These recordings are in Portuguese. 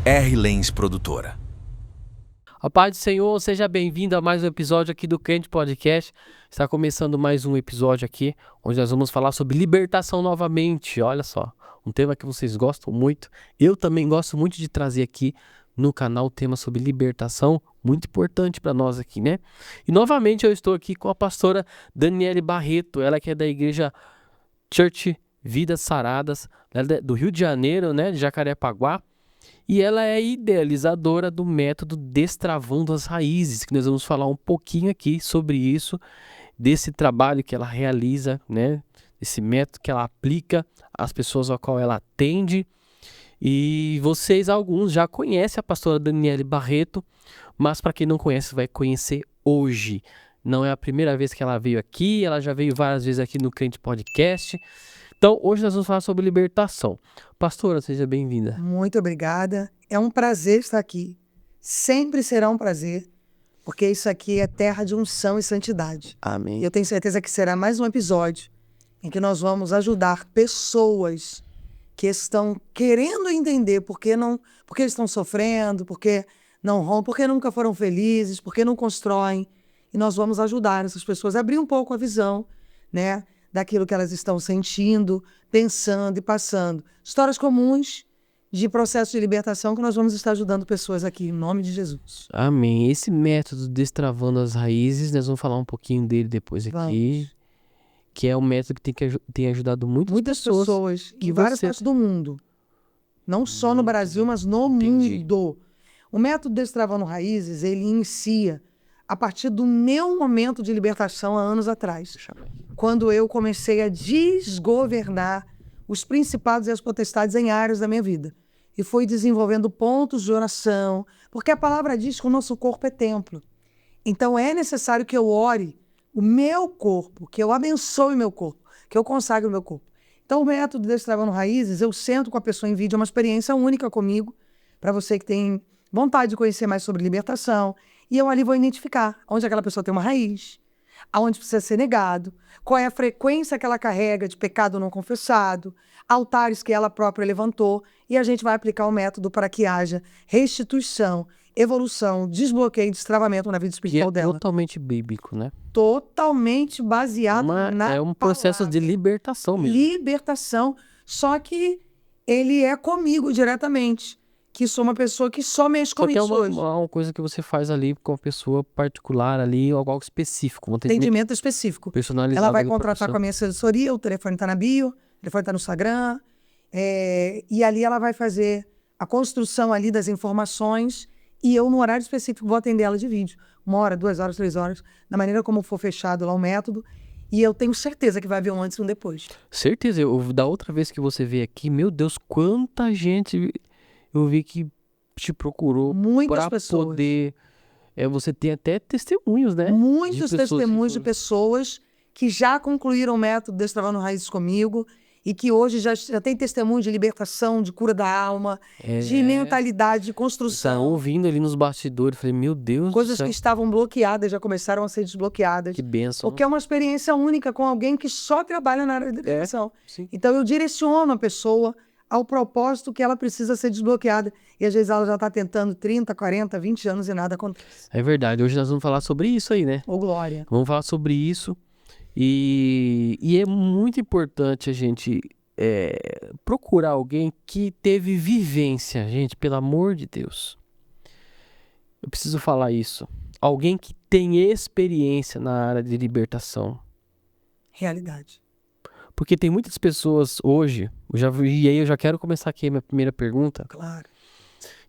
R. Lenz Produtora. A paz do Senhor, seja bem-vindo a mais um episódio aqui do Crente Podcast. Está começando mais um episódio aqui, onde nós vamos falar sobre libertação novamente. Olha só, um tema que vocês gostam muito. Eu também gosto muito de trazer aqui no canal o tema sobre libertação, muito importante para nós aqui, né? E novamente eu estou aqui com a pastora Daniele Barreto, ela que é da igreja Church Vidas Saradas, do Rio de Janeiro, né, de Jacarepaguá. E ela é idealizadora do método Destravando as Raízes, que nós vamos falar um pouquinho aqui sobre isso, desse trabalho que ela realiza, né? Esse método que ela aplica às pessoas ao qual ela atende. E vocês, alguns, já conhecem a pastora Daniele Barreto, mas para quem não conhece, vai conhecer hoje. Não é a primeira vez que ela veio aqui, ela já veio várias vezes aqui no Crente Podcast. Então, hoje nós vamos falar sobre libertação. Pastora, seja bem-vinda. Muito obrigada. É um prazer estar aqui. Sempre será um prazer, porque isso aqui é terra de unção e santidade. Amém. E eu tenho certeza que será mais um episódio em que nós vamos ajudar pessoas que estão querendo entender porque estão sofrendo, porque não rompem, porque nunca foram felizes, porque não constroem. E nós vamos ajudar essas pessoas a abrir um pouco a visão, né, daquilo que elas estão sentindo, pensando e passando. Histórias comuns de processo de libertação que nós vamos estar ajudando pessoas aqui, em nome de Jesus. Amém. Esse método Destravando as Raízes, nós vamos falar um pouquinho dele depois aqui, Vamos. que é um método que tem ajudado muitas pessoas que em várias você- partes do mundo. Não só no Brasil, mas no Entendi. mundo. O método Destravando Raízes, ele inicia a partir do meu momento de libertação há anos atrás, quando eu comecei a desgovernar os principados e as potestades em áreas da minha vida. E fui desenvolvendo pontos de oração, porque a palavra diz que o nosso corpo é templo. Então é necessário que eu ore o meu corpo, que eu abençoe o meu corpo, que eu consagre o meu corpo. Então o método Destravando Raízes, eu sento com a pessoa em vídeo, é uma experiência única comigo, para você que tem vontade de conhecer mais sobre libertação. E eu ali vou identificar onde aquela pessoa tem uma raiz, aonde precisa ser negado, qual é a frequência que ela carrega de pecado não confessado, altares que ela própria levantou, e a gente vai aplicar o método para que haja restituição, evolução, desbloqueio e destravamento na vida que é espiritual dela. totalmente bíblico, né? Totalmente baseado na É um processo de palavra. libertação mesmo. Libertação, só que ele é comigo diretamente, que sou uma pessoa que só mexe Só com que é isso hoje. uma coisa que você faz ali com uma pessoa particular ali, ou algo específico, um atendimento Entendimento específico. personalizado. Ela vai ali pra contratar pessoa. com a minha assessoria, o telefone está na bio, o telefone está no Instagram, e ali ela vai fazer a construção ali das informações e eu, no horário específico, vou atender ela de vídeo. 1 hora, 2 horas, 3 horas, da maneira como for fechado lá o método, e eu tenho certeza que vai haver um antes e um depois. Certeza, da outra vez que você veio aqui, meu Deus, quanta gente eu vi que te procurou Muitas para pessoas. poder. Você tem até testemunhos, né? Muitos De pessoas que testemunhos de foram- pessoas que já concluíram o método Destravando Raízes comigo e que hoje já tem testemunho de libertação, de cura da alma, de mentalidade, de Estavam construção. ouvindo ali nos bastidores, falei, meu Deus Coisas do céu, que estavam bloqueadas já começaram a ser desbloqueadas. que bênção. Porque é uma experiência única com alguém que só trabalha na área da libertação. Sim. Então eu direciono a pessoa ao propósito que ela precisa ser desbloqueada. E às vezes ela já está tentando 30, 40, 20 anos e nada acontece. É verdade, hoje nós vamos falar sobre isso aí, né? Ô, glória. Vamos falar sobre isso. E é muito importante a gente procurar alguém que teve vivência, gente, pelo amor de Deus. Eu preciso falar isso. Alguém que tem experiência na área de libertação. Realidade. Porque tem muitas pessoas hoje, e aí eu já quero começar aqui a minha primeira pergunta, Claro.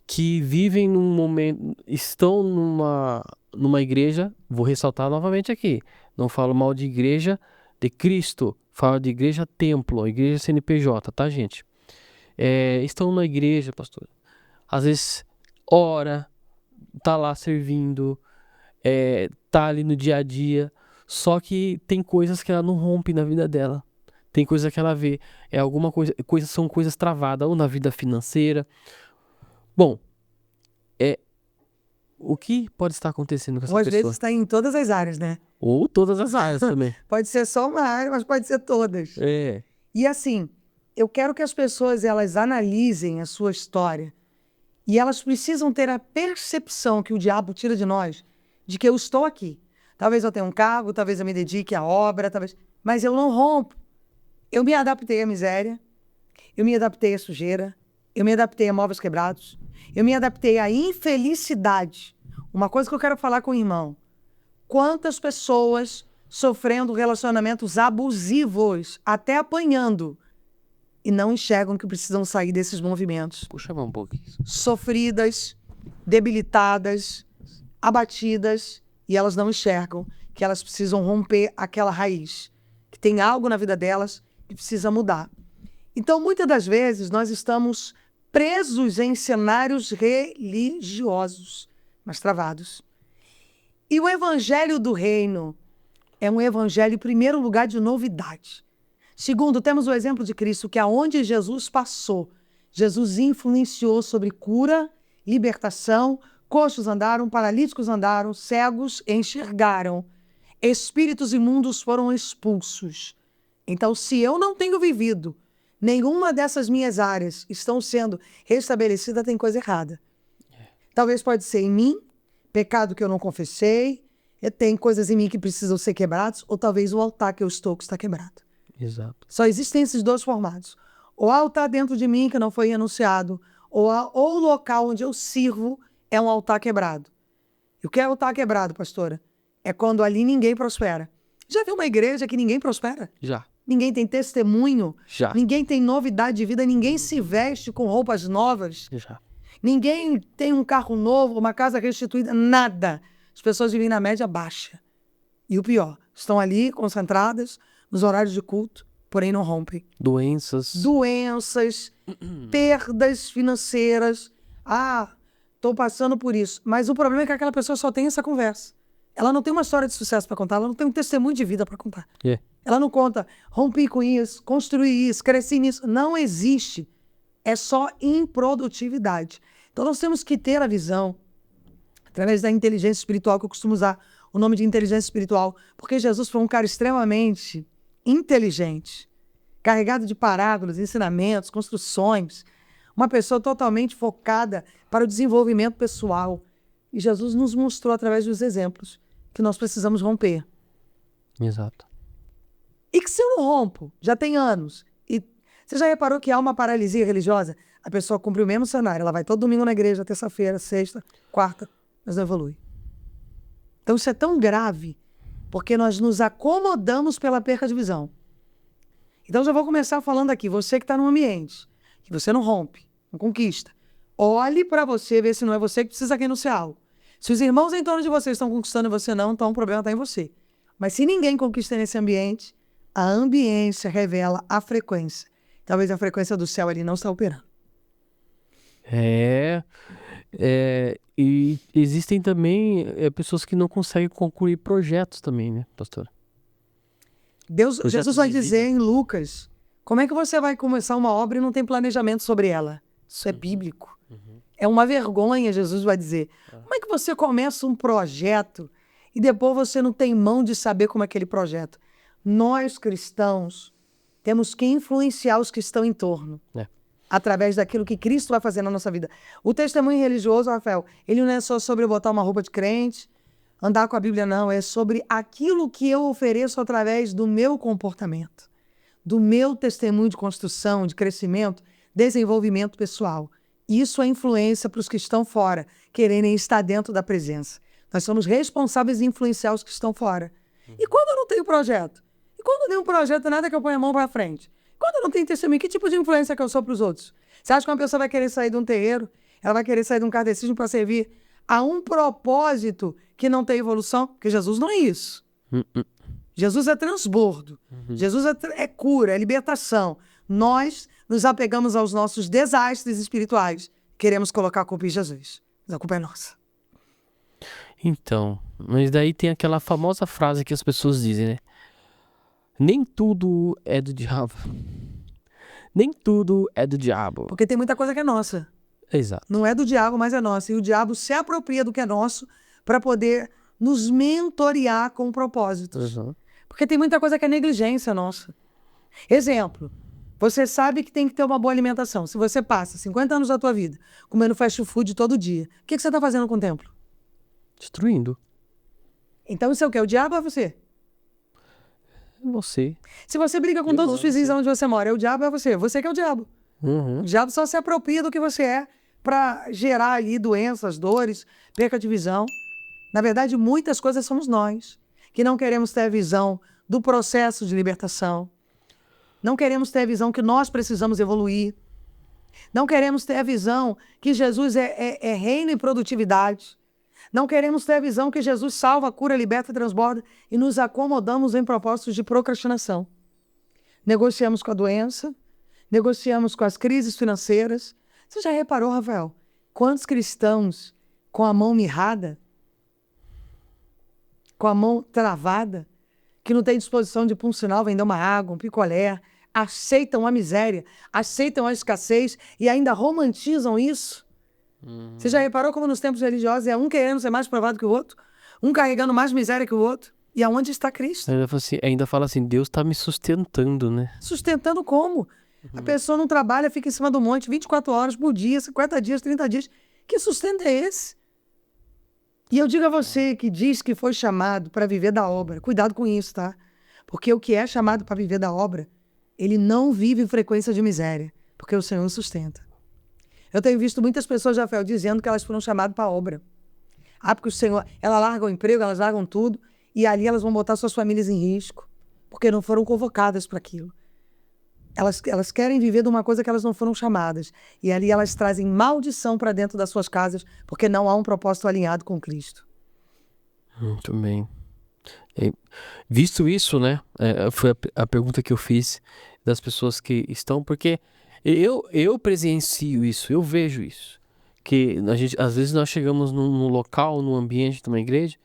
que vivem num momento, estão numa igreja, vou ressaltar novamente aqui, não falo mal de igreja de Cristo, falo de igreja templo, igreja CNPJ, tá, gente? Estão na igreja, pastor, às vezes ora, tá lá servindo, tá ali no dia a dia, só que tem coisas que ela não rompe na vida dela. Tem coisa que ela vê, alguma coisa, são coisas travadas, ou na vida financeira. Bom, o que pode estar acontecendo com essa Ou às pessoa? vezes está em todas as áreas, né? Ou todas as áreas também. Pode ser só uma área, mas pode ser todas. E assim, eu quero que as pessoas elas analisem a sua história E elas precisam ter a percepção que o diabo tira de nós, de que eu estou aqui. Talvez eu tenha um cargo, talvez eu me dedique à obra, mas eu não rompo. Eu me adaptei à miséria, eu me adaptei à sujeira, eu me adaptei a móveis quebrados, eu me adaptei à infelicidade. Uma coisa que eu quero falar com o irmão. Quantas pessoas sofrendo relacionamentos abusivos, até apanhando, e não enxergam que precisam sair desses movimentos. Puxa um pouquinho. Sofridas, debilitadas, abatidas, e elas não enxergam que elas precisam romper aquela raiz, que tem algo na vida delas que precisa mudar. Então, muitas das vezes, nós estamos presos em cenários religiosos, mas travados. E o evangelho do reino é um evangelho, em primeiro lugar, de novidade. Segundo, temos o exemplo de Cristo, que aonde Jesus passou, Jesus influenciou sobre cura, libertação, coxos andaram, paralíticos andaram, cegos enxergaram, espíritos imundos foram expulsos. Então, se eu não tenho vivido, nenhuma dessas minhas áreas estão sendo restabelecidas, tem coisa errada. Talvez pode ser em mim, pecado que eu não confessei, tem coisas em mim que precisam ser quebradas, ou talvez o altar que eu estou que está quebrado. Exato. Só existem esses dois formatos. O altar dentro de mim que não foi anunciado, ou o local onde eu sirvo é um altar quebrado. E o que é altar quebrado, pastora? É quando ali ninguém prospera. Já viu uma igreja que ninguém prospera? Já. Ninguém tem testemunho? Já. Ninguém tem novidade de vida? Ninguém se veste com roupas novas? Já. Ninguém tem um carro novo, uma casa restituída? Nada. As pessoas vivem na média baixa. E o pior, estão ali concentradas nos horários de culto, porém não rompem. Doenças, perdas financeiras. Ah, estou passando por isso. Mas o problema é que aquela pessoa só tem essa conversa. Ela não tem uma história de sucesso para contar, ela não tem um testemunho de vida para contar. Ela não conta, rompi com isso, construí isso, cresci nisso. Não existe. É só improdutividade. Então nós temos que ter a visão, através da inteligência espiritual, que eu costumo usar o nome de inteligência espiritual, porque Jesus foi um cara extremamente inteligente, carregado de parábolas, ensinamentos, construções, uma pessoa totalmente focada para o desenvolvimento pessoal. E Jesus nos mostrou, através dos exemplos, que nós precisamos romper. Exato. E que se eu não rompo, já tem anos, e você já reparou que há uma paralisia religiosa? A pessoa cumpre o mesmo cenário, ela vai todo domingo na igreja, terça-feira, sexta, quarta, mas não evolui. Então isso é tão grave, porque nós nos acomodamos pela perca de visão. Então já vou começar falando aqui, você que está num ambiente, que você não rompe, não conquista, olhe para você, vê se não é você que precisa renunciar algo. Se os irmãos em torno de você estão conquistando e você não, então o problema está em você. Mas se ninguém conquista nesse ambiente, a ambiência revela a frequência. Talvez a frequência do céu ali não está operando. E existem também pessoas que não conseguem concluir projetos também, né, pastor? Jesus vai dizer em Lucas, como é que você vai começar uma obra e não tem planejamento sobre ela? Isso é bíblico. É uma vergonha, Jesus vai dizer. Como é que você começa um projeto e depois você não tem mão de saber como é aquele projeto? Nós, cristãos, temos que influenciar os que estão em torno. Através daquilo que Cristo vai fazer na nossa vida. O testemunho religioso, Rafael, ele não é só sobre botar uma roupa de crente, andar com a Bíblia, não. É sobre aquilo que eu ofereço através do meu comportamento, do meu testemunho de construção, de crescimento, desenvolvimento pessoal. Isso é influência para os que estão fora, quererem estar dentro da presença. Nós somos responsáveis em influenciar os que estão fora. E quando eu não tenho projeto? E quando eu tenho um projeto, nada que eu ponha a mão para frente? Quando eu não tenho testemunho, que tipo de influência que eu sou para os outros? Você acha que uma pessoa vai querer sair de um terreiro? Ela vai querer sair de um kardecismo para servir a um propósito que não tem evolução? Porque Jesus não é isso. Jesus é transbordo. Jesus é cura, é libertação. Nós nos apegamos aos nossos desastres espirituais. Queremos colocar a culpa em Jesus. Mas a culpa é nossa. Então, mas daí tem aquela famosa frase que as pessoas dizem, né? Nem tudo é do diabo. Nem tudo é do diabo. Porque tem muita coisa que é nossa. Exato. Não é do diabo, mas é nossa. E o diabo se apropria do que é nosso para poder nos mentorear com propósitos. Porque tem muita coisa que é negligência nossa. Exemplo. Você sabe que tem que ter uma boa alimentação. Se você passa 50 anos da tua vida comendo fast food todo dia, o que você está fazendo com o templo? Destruindo. Então isso é o quê? O diabo ou é você? Você. Se você briga com todos os vizinhos onde você mora, é o diabo ou é você? Você que é o diabo. Uhum. O diabo só se apropria do que você é para gerar ali doenças, dores, perca de visão. Na verdade, muitas coisas somos nós, que não queremos ter a visão do processo de libertação. Não queremos ter a visão que nós precisamos evoluir. Não queremos ter a visão que Jesus é reino e produtividade. Não queremos ter a visão que Jesus salva, cura, liberta e transborda e nos acomodamos em propósitos de procrastinação. Negociamos com a doença, negociamos com as crises financeiras. Você já reparou, Rafael, quantos cristãos com a mão mirrada, com a mão travada, que não tem disposição de ir para um sinal, vender uma água, um picolé, aceitam a miséria, aceitam a escassez e ainda romantizam isso? Você já reparou como nos tempos religiosos é um querendo ser mais provado que o outro? Um carregando mais miséria que o outro? E aonde está Cristo? Ainda fala assim, Deus está me sustentando, né? Sustentando como? A pessoa não trabalha, fica em cima do monte 24 horas por dia, 50 dias, 30 dias. Que sustento é esse? E eu digo a você que diz que foi chamado para viver da obra, cuidado com isso, tá? Porque o que é chamado para viver da obra, ele não vive em frequência de miséria, porque o Senhor sustenta. Eu tenho visto muitas pessoas, Rafael, dizendo que elas foram chamadas para a obra. Porque o Senhor, elas largam o emprego, elas largam tudo, e ali elas vão botar suas famílias em risco, porque não foram convocadas para aquilo. Elas querem viver de uma coisa que elas não foram chamadas. E ali elas trazem maldição para dentro das suas casas, porque não há um propósito alinhado com Cristo. Muito bem. Visto isso, né? Foi a pergunta que eu fiz das pessoas que estão, porque eu presencio isso, eu vejo isso. Que às vezes nós chegamos num local, num ambiente de uma igreja,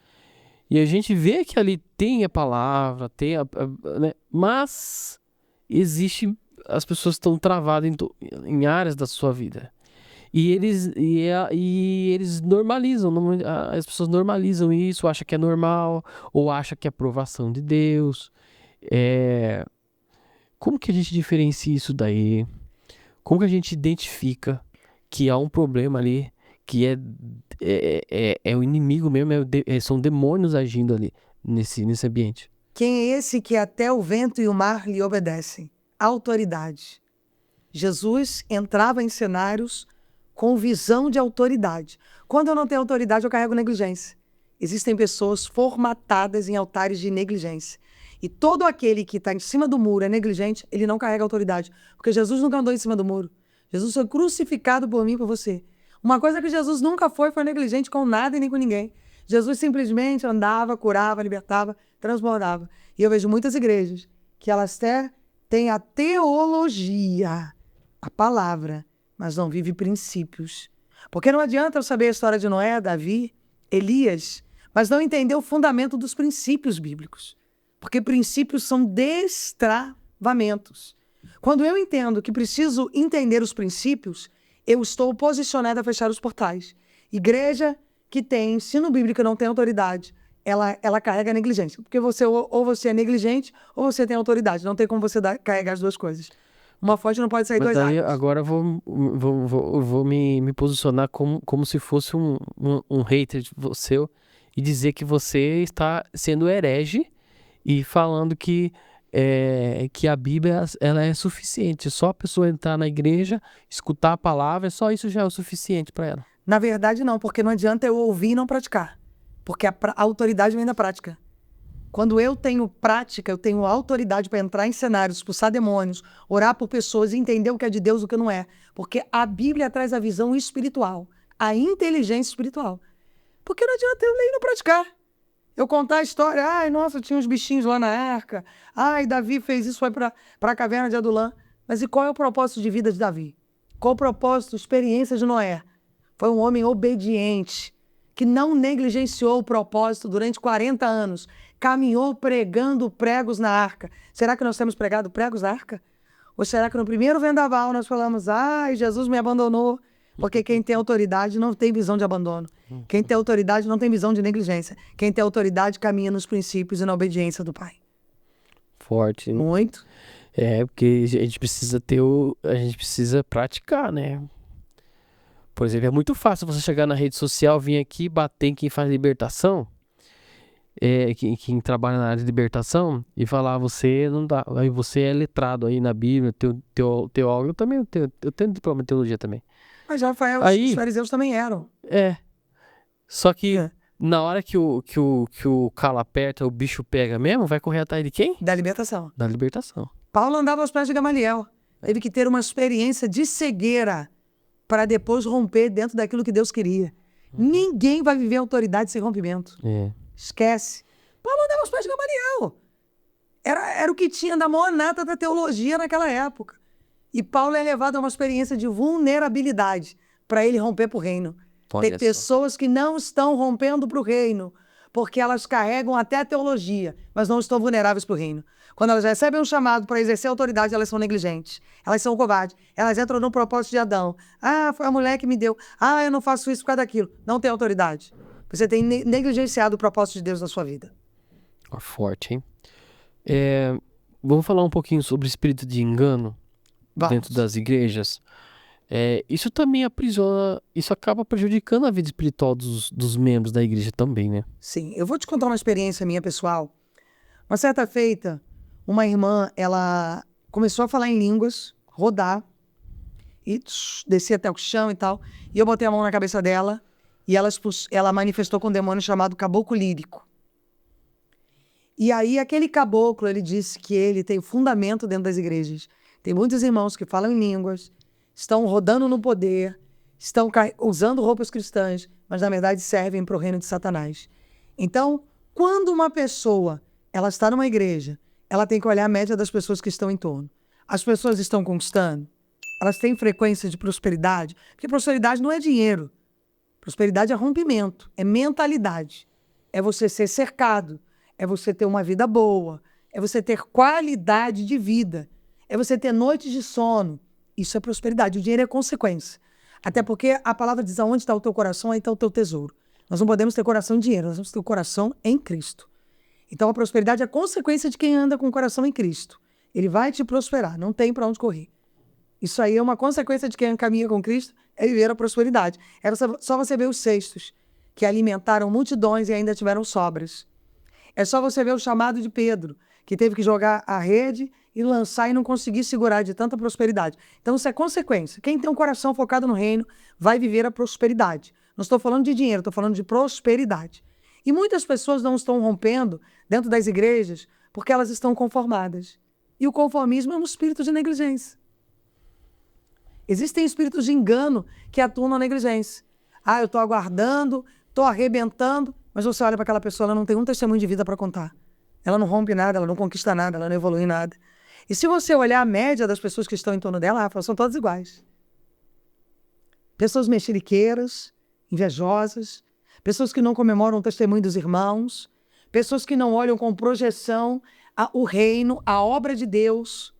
e a gente vê que ali tem a palavra, né? Mas as pessoas estão travadas em áreas da sua vida. E eles normalizam, as pessoas normalizam isso, acham que é normal, ou acham que é aprovação de Deus. Como que a gente diferencia isso daí? Como que a gente identifica que há um problema ali, que é o inimigo mesmo, são demônios agindo ali nesse ambiente? Quem é esse que até o vento e o mar lhe obedecem? Autoridade. Jesus entrava em cenários com visão de autoridade. Quando eu não tenho autoridade, eu carrego negligência. Existem pessoas formatadas em altares de negligência. E todo aquele que está em cima do muro é negligente, ele não carrega autoridade. Porque Jesus nunca andou em cima do muro. Jesus foi crucificado por mim e por você. Uma coisa que Jesus nunca foi negligente com nada e nem com ninguém. Jesus simplesmente andava, curava, libertava, transbordava. E eu vejo muitas igrejas que elas têm a teologia, a palavra, mas não vive princípios. Porque não adianta eu saber a história de Noé, Davi, Elias, mas não entender o fundamento dos princípios bíblicos. Porque princípios são destravamentos. Quando eu entendo que preciso entender os princípios, eu estou posicionado a fechar os portais. Igreja que tem ensino bíblico e não tem autoridade, ela carrega a negligência. Porque ou você é negligente ou você tem autoridade. Não tem como você carregar as duas coisas. Uma fonte não pode sair Mas dois daí, águas. agora eu vou me posicionar como se fosse um hater de você e dizer que você está sendo herege e falando que a Bíblia ela é suficiente. Só a pessoa entrar na igreja, escutar a palavra, só isso já é o suficiente para ela. Na verdade, não, porque não adianta eu ouvir e não praticar. Porque a autoridade vem da prática. Quando eu tenho prática, eu tenho autoridade para entrar em cenários, expulsar demônios, orar por pessoas e entender o que é de Deus e o que não é. Porque a Bíblia traz a visão espiritual, a inteligência espiritual. Porque não adianta eu ler e não praticar. Eu contar a história, ai, nossa, tinha uns bichinhos lá na arca, ai, Davi fez isso, foi para a caverna de Adulã. Mas e qual é o propósito de vida de Davi? Qual o propósito, experiência de Noé? Foi um homem obediente, que não negligenciou o propósito durante 40 anos, caminhou pregando pregos na arca. Será que nós temos pregado pregos na arca? Ou será que no primeiro vendaval nós falamos, ai, Jesus me abandonou? Porque quem tem autoridade não tem visão de abandono. Quem tem autoridade não tem visão de negligência. Quem tem autoridade caminha nos princípios e na obediência do Pai. Forte. Muito. Porque a gente precisa a gente precisa praticar, né? Por exemplo, é muito fácil você chegar na rede social, vir aqui, bater em quem faz libertação, quem trabalha na área de libertação, e falar, você não dá, aí você é letrado aí na Bíblia, teólogo, eu também eu tenho diploma em teologia também. Mas Rafael, os Aí, fariseus também eram. só que É. na hora que o calo aperta, o bicho pega mesmo, vai correr atrás de quem? Da libertação. Da libertação. Paulo andava aos pés de Gamaliel. Teve que ter uma experiência de cegueira para depois romper dentro daquilo que Deus queria. Ninguém vai viver autoridade sem rompimento. Esquece. Paulo andava aos pés de Gamaliel. Era o que tinha da maior nata da teologia naquela época. E Paulo é levado a uma experiência de vulnerabilidade para ele romper para o reino. Tem pessoas que não estão rompendo para o reino, porque elas carregam até a teologia, mas não estão vulneráveis para o reino. Quando elas recebem um chamado para exercer autoridade, elas são negligentes, elas são covardes, elas entram no propósito de Adão. Ah, foi a mulher que me deu. Ah, eu não faço isso por causa daquilo. Não tem autoridade. Você tem negligenciado o propósito de Deus na sua vida. Forte, hein? Vamos falar um pouquinho sobre o espírito de engano dentro das igrejas. Isso também aprisiona, isso acaba prejudicando a vida espiritual dos membros da igreja também, né? Sim, eu vou te contar uma experiência minha pessoal. Uma certa feita, uma irmã, ela começou a falar em línguas, rodar, e descia até o chão e tal, e eu botei a mão na cabeça dela, e ela manifestou com um demônio chamado caboclo lírico. E aí aquele caboclo, ele disse que ele tem fundamento dentro das igrejas. Tem muitos irmãos que falam em línguas, estão rodando no poder, estão usando roupas cristãs, mas na verdade servem para o reino de Satanás. Então, quando uma pessoa ela está numa igreja, ela tem que olhar a média das pessoas que estão em torno. As pessoas estão conquistando? Elas têm frequência de prosperidade? Porque prosperidade não é dinheiro. Prosperidade é rompimento, é mentalidade. É você ser cercado, é você ter uma vida boa, é você ter qualidade de vida, é você ter noites de sono. Isso é prosperidade. O dinheiro é consequência. Até porque a palavra diz, aonde está o teu coração, aí está o teu tesouro. Nós não podemos ter coração em dinheiro, nós temos que ter o coração em Cristo. Então a prosperidade é consequência de quem anda com o coração em Cristo. Ele vai te prosperar, não tem para onde correr. Isso aí é uma consequência de quem caminha com Cristo, é viver a prosperidade. Era só você ver os cestos, que alimentaram multidões e ainda tiveram sobras. É só você ver o chamado de Pedro, que teve que jogar a rede e lançar e não conseguir segurar de tanta prosperidade. Então isso é consequência. Quem tem um coração focado no reino vai viver a prosperidade. Não estou falando de dinheiro, estou falando de prosperidade. E muitas pessoas não estão rompendo dentro das igrejas porque elas estão conformadas. E o conformismo é um espírito de negligência. Existem espíritos de engano que atuam na negligência. Ah, eu estou aguardando, estou arrebentando, mas você olha para aquela pessoa, ela não tem um testemunho de vida para contar. Ela não rompe nada, ela não conquista nada, ela não evolui nada. E se você olhar a média das pessoas que estão em torno dela, são todas iguais. Pessoas mexeriqueiras, invejosas, pessoas que não comemoram o testemunho dos irmãos, pessoas que não olham com projeção o reino, a obra de Deus,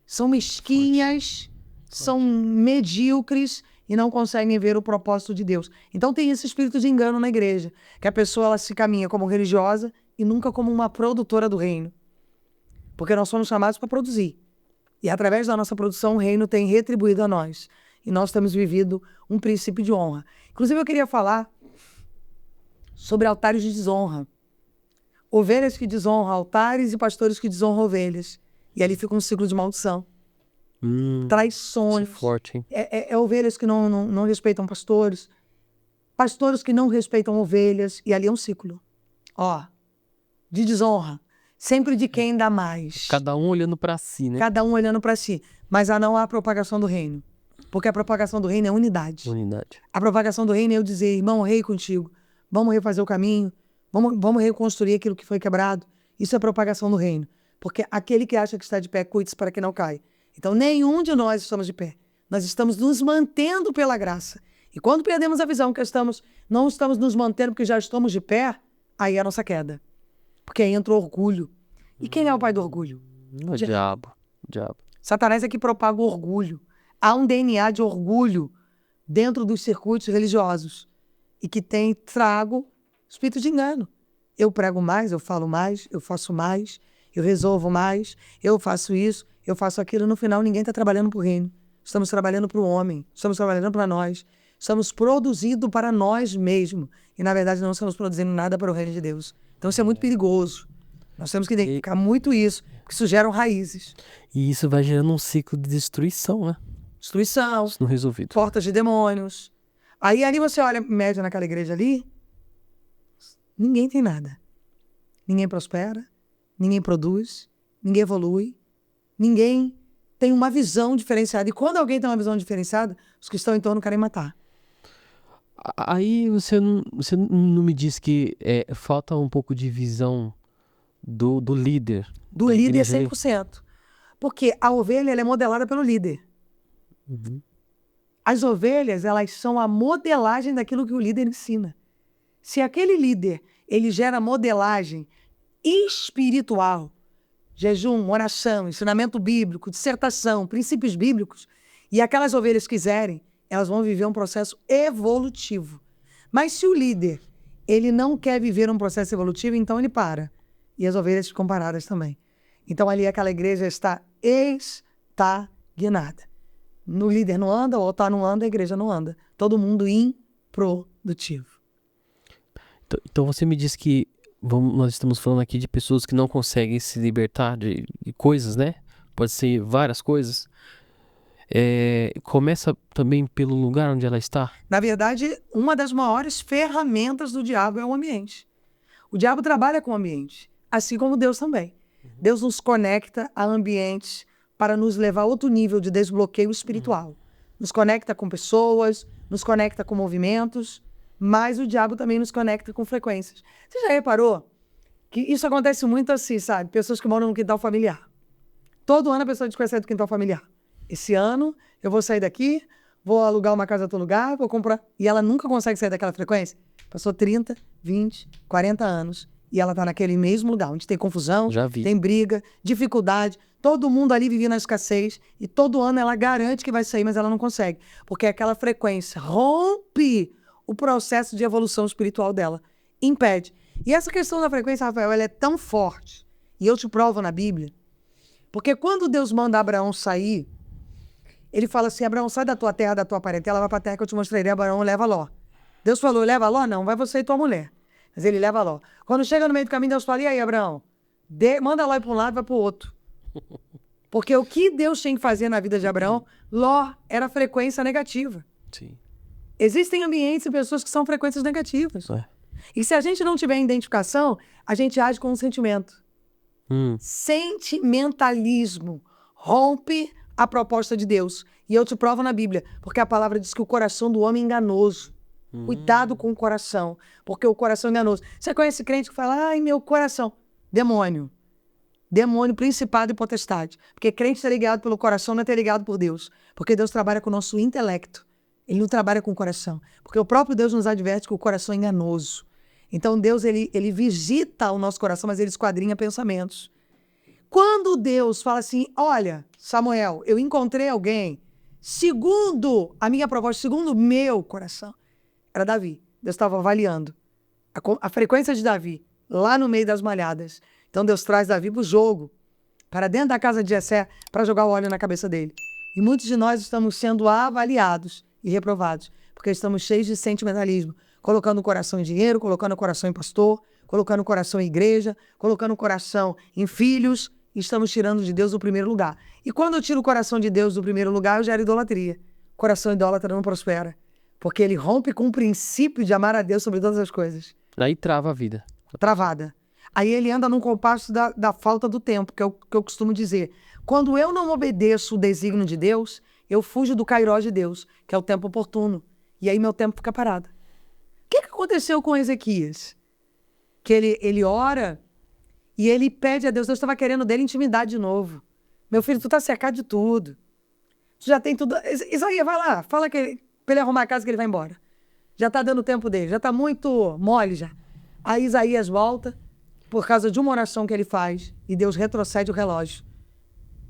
são mesquinhas, são medíocres e não conseguem ver o propósito de Deus. Então tem esse espírito de engano na igreja, que a pessoa ela se caminha como religiosa e nunca como uma produtora do reino. Porque nós somos chamados para produzir. E através da nossa produção o reino tem retribuído a nós. E nós temos vivido um princípio de honra. Inclusive eu queria falar sobre altares de desonra. Ovelhas que desonram altares e pastores que desonram ovelhas. E ali fica um ciclo de maldição. Traições. Isso é forte, hein? Ovelhas que não respeitam pastores. Pastores que não respeitam ovelhas. E ali é um ciclo. De desonra. Sempre de quem dá mais. Cada um olhando para si, né? Cada um olhando para si. Mas não há propagação do reino. Porque a propagação do reino é unidade. A propagação do reino é eu dizer, irmão, eu rei contigo. Vamos refazer o caminho. Vamos reconstruir aquilo que foi quebrado. Isso é propagação do reino. Porque aquele que acha que está de pé, cuide-se para que não caia. Então, nenhum de nós estamos de pé. Nós estamos nos mantendo pela graça. E quando perdemos a visão que não estamos nos mantendo porque já estamos de pé, aí é a nossa queda. Porque aí entra o orgulho. E quem é o pai do orgulho? O diabo. Satanás é que propaga o orgulho. Há um DNA de orgulho dentro dos circuitos religiosos. E que tem trago espírito de engano. Eu prego mais, eu falo mais, eu faço mais, eu resolvo mais, eu faço isso. eu faço aquilo, no final ninguém está trabalhando para o reino. Estamos trabalhando para o homem, estamos trabalhando para nós, estamos produzindo para nós mesmos. E, na verdade, não estamos produzindo nada para o reino de Deus. Então, isso é muito perigoso. Nós temos que identificar muito isso, porque isso gera raízes. E isso vai gerando um ciclo de destruição, né? Destruição, Não resolvido. portas de demônios. Aí ali você olha, média naquela igreja ali, ninguém tem nada. Ninguém prospera, ninguém produz, ninguém evolui, ninguém tem uma visão diferenciada. E quando alguém tem uma visão diferenciada, os que estão em torno querem matar. Aí você não me diz que falta um pouco de visão do líder. Do da líder igreja ali? 100%. Porque a ovelha ela é modelada pelo líder. Uhum. As ovelhas, elas são a modelagem daquilo que o líder ensina. Se aquele líder, ele gera modelagem espiritual, jejum, oração, ensinamento bíblico, dissertação, princípios bíblicos, e aquelas ovelhas quiserem, elas vão viver um processo evolutivo. Mas se o líder, ele não quer viver um processo evolutivo, então ele para. E as ovelhas ficam paradas também. Então ali aquela igreja está estagnada. O líder não anda, o altar não anda, a igreja não anda. Todo mundo improdutivo. Então você me diz que nós estamos falando aqui de pessoas que não conseguem se libertar de coisas, né? Pode ser várias coisas. Começa também pelo lugar onde ela está. Na verdade, uma das maiores ferramentas do diabo é o ambiente. O diabo trabalha com o ambiente, assim como Deus também. Deus nos conecta a ambientes para nos levar a outro nível de desbloqueio espiritual. Nos conecta com pessoas, nos conecta com movimentos, mas o diabo também nos conecta com frequências. Você já reparou que isso acontece muito assim, sabe? Pessoas que moram no quintal familiar. Todo ano a pessoa diz que vai sair do quintal familiar. Esse ano eu vou sair daqui, vou alugar uma casa em outro lugar, vou comprar... E ela nunca consegue sair daquela frequência. Passou 30, 20, 40 anos e ela está naquele mesmo lugar, onde tem confusão, Já vi. tem briga, dificuldade. Todo mundo ali vivia na escassez e todo ano ela garante que vai sair, mas ela não consegue. Porque aquela frequência rompe o processo de evolução espiritual dela. Impede. E essa questão da frequência, Rafael, ela é tão forte. E eu te provo na Bíblia. Porque quando Deus manda Abraão sair, ele fala assim, Abraão, sai da tua terra, da tua parentela, vai para a terra que eu te mostrarei. Abraão leva Ló. Deus falou, leva Ló? Não, vai você e tua mulher. Mas ele leva Ló. Quando chega no meio do caminho, Deus fala, e aí, Abraão? Manda Ló ir para um lado, vai para o outro. Porque o que Deus tinha que fazer na vida de Abraão, Ló era frequência negativa. Sim. Existem ambientes e pessoas que são frequências negativas. E se a gente não tiver identificação, a gente age com um sentimento. Sentimentalismo rompe a proposta de Deus. E eu te provo na Bíblia, porque a palavra diz que o coração do homem é enganoso. Cuidado com o coração, porque o coração é enganoso. Você conhece crente que fala, ai, meu coração. Demônio. Demônio, principado e potestade. Porque crente ser ligado pelo coração não é ter ligado por Deus. Porque Deus trabalha com o nosso intelecto. Ele não trabalha com o coração. Porque o próprio Deus nos adverte que o coração é enganoso. Então Deus, ele visita o nosso coração, mas ele esquadrinha pensamentos. Quando Deus fala assim, olha, Samuel, eu encontrei alguém, segundo a minha proposta, segundo o meu coração, era Davi. Deus estava avaliando a frequência de Davi, lá no meio das malhadas. Então Deus traz Davi para o jogo, para dentro da casa de Jessé, para jogar o óleo na cabeça dele. E muitos de nós estamos sendo avaliados e reprovados, porque estamos cheios de sentimentalismo, colocando o coração em dinheiro, colocando o coração em pastor, colocando o coração em igreja, colocando o coração em filhos, e estamos tirando de Deus o primeiro lugar. E quando eu tiro o coração de Deus do primeiro lugar, eu gero idolatria. O coração idólatra não prospera, porque ele rompe com o princípio de amar a Deus sobre todas as coisas. Aí trava a vida. Travada. Aí ele anda num compasso da falta do tempo, que é o que eu costumo dizer. Quando eu não obedeço o desígnio de Deus, eu fujo do kairós de Deus, que é o tempo oportuno. E aí meu tempo fica parado. O que aconteceu com Ezequias? Que ele ora e ele pede a Deus. Deus estava querendo dele intimidade de novo. Meu filho, tu tá cercado de tudo. Tu já tem tudo. Isaías, vai lá, fala para ele arrumar a casa que ele vai embora. Já tá dando o tempo dele, já tá muito mole já. Aí Isaías volta por causa de uma oração que ele faz e Deus retrocede o relógio.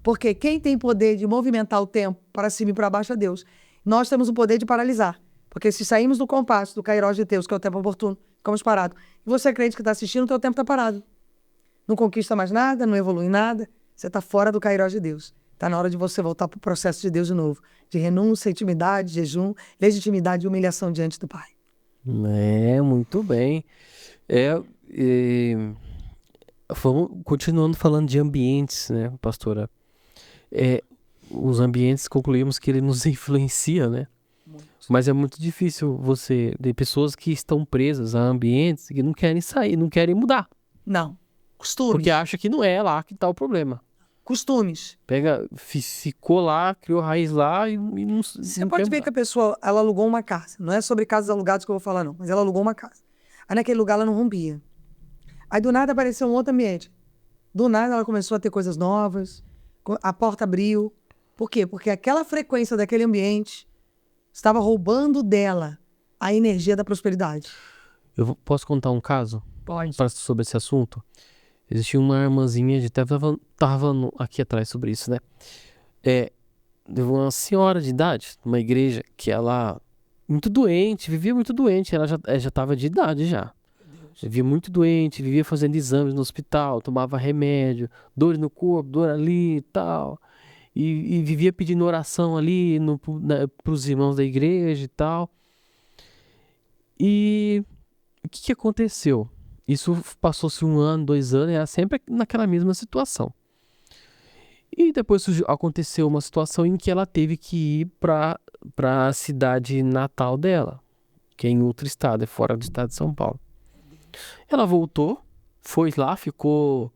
Porque quem tem poder de movimentar o tempo para cima e para baixo é Deus. Nós temos o poder de paralisar. Porque se saímos do compasso, do kairós de Deus, que é o tempo oportuno, ficamos parados. E você crente que está assistindo, o teu tempo está parado. Não conquista mais nada, não evolui nada. Você está fora do kairós de Deus. Está na hora de você voltar para o processo de Deus de novo. De renúncia, intimidade, jejum, legitimidade e humilhação diante do Pai. Muito bem. Continuando falando de ambientes, né, pastora? Os ambientes, concluímos que ele nos influencia, né? Muito. Mas é muito difícil de pessoas que estão presas a ambientes que não querem sair, não querem mudar. Não. Costumes. Porque acha que não é lá que está o problema. Costumes. Ficou lá, criou raiz lá e não. Você pode ver que a pessoa, ela alugou uma casa. Não é sobre casas alugadas que eu vou falar, não. Mas ela alugou uma casa. Aí naquele lugar ela não rompia. Aí do nada apareceu um outro ambiente. Do nada ela começou a ter coisas novas. A porta abriu. Por quê? Porque aquela frequência daquele ambiente estava roubando dela a energia da prosperidade. Posso contar um caso? Pode. Sobre esse assunto? Existia uma irmãzinha, a gente até tava aqui atrás sobre isso, né? Uma senhora de idade, numa igreja, que ela, muito doente, vivia muito doente, ela já estava de idade já. Vivia muito doente, vivia fazendo exames no hospital, tomava remédio, dores no corpo, dor ali e tal. E vivia pedindo oração ali para os irmãos da igreja e tal. E o que aconteceu? Isso passou-se 1 ano, 2 anos, e era sempre naquela mesma situação. E depois aconteceu uma situação em que ela teve que ir para a cidade natal dela, que é em outro estado, é fora do estado de São Paulo. Ela voltou, foi lá, ficou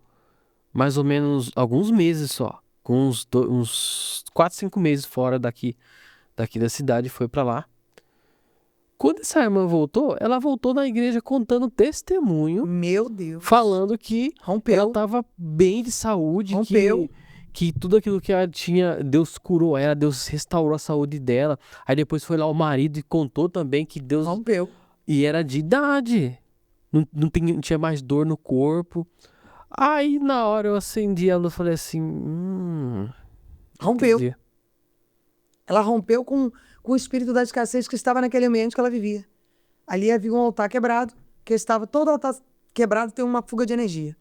mais ou menos alguns meses só, com uns 4, 5 meses fora daqui da cidade, foi para lá. Quando essa irmã voltou, ela voltou na igreja contando testemunho. Meu Deus. Falando que rompeu. Ela estava bem de saúde. Rompeu. Que tudo aquilo que ela tinha, Deus curou ela, Deus restaurou a saúde dela. Aí depois foi lá o marido e contou também que Deus... Rompeu. E era de idade. Não tinha mais dor no corpo. Aí na hora eu acendi ela e falei assim... Rompeu. Ela rompeu com o espírito da escassez que estava naquele ambiente que ela vivia. Ali havia um altar quebrado, que estava todo altar quebrado tem uma fuga de energia.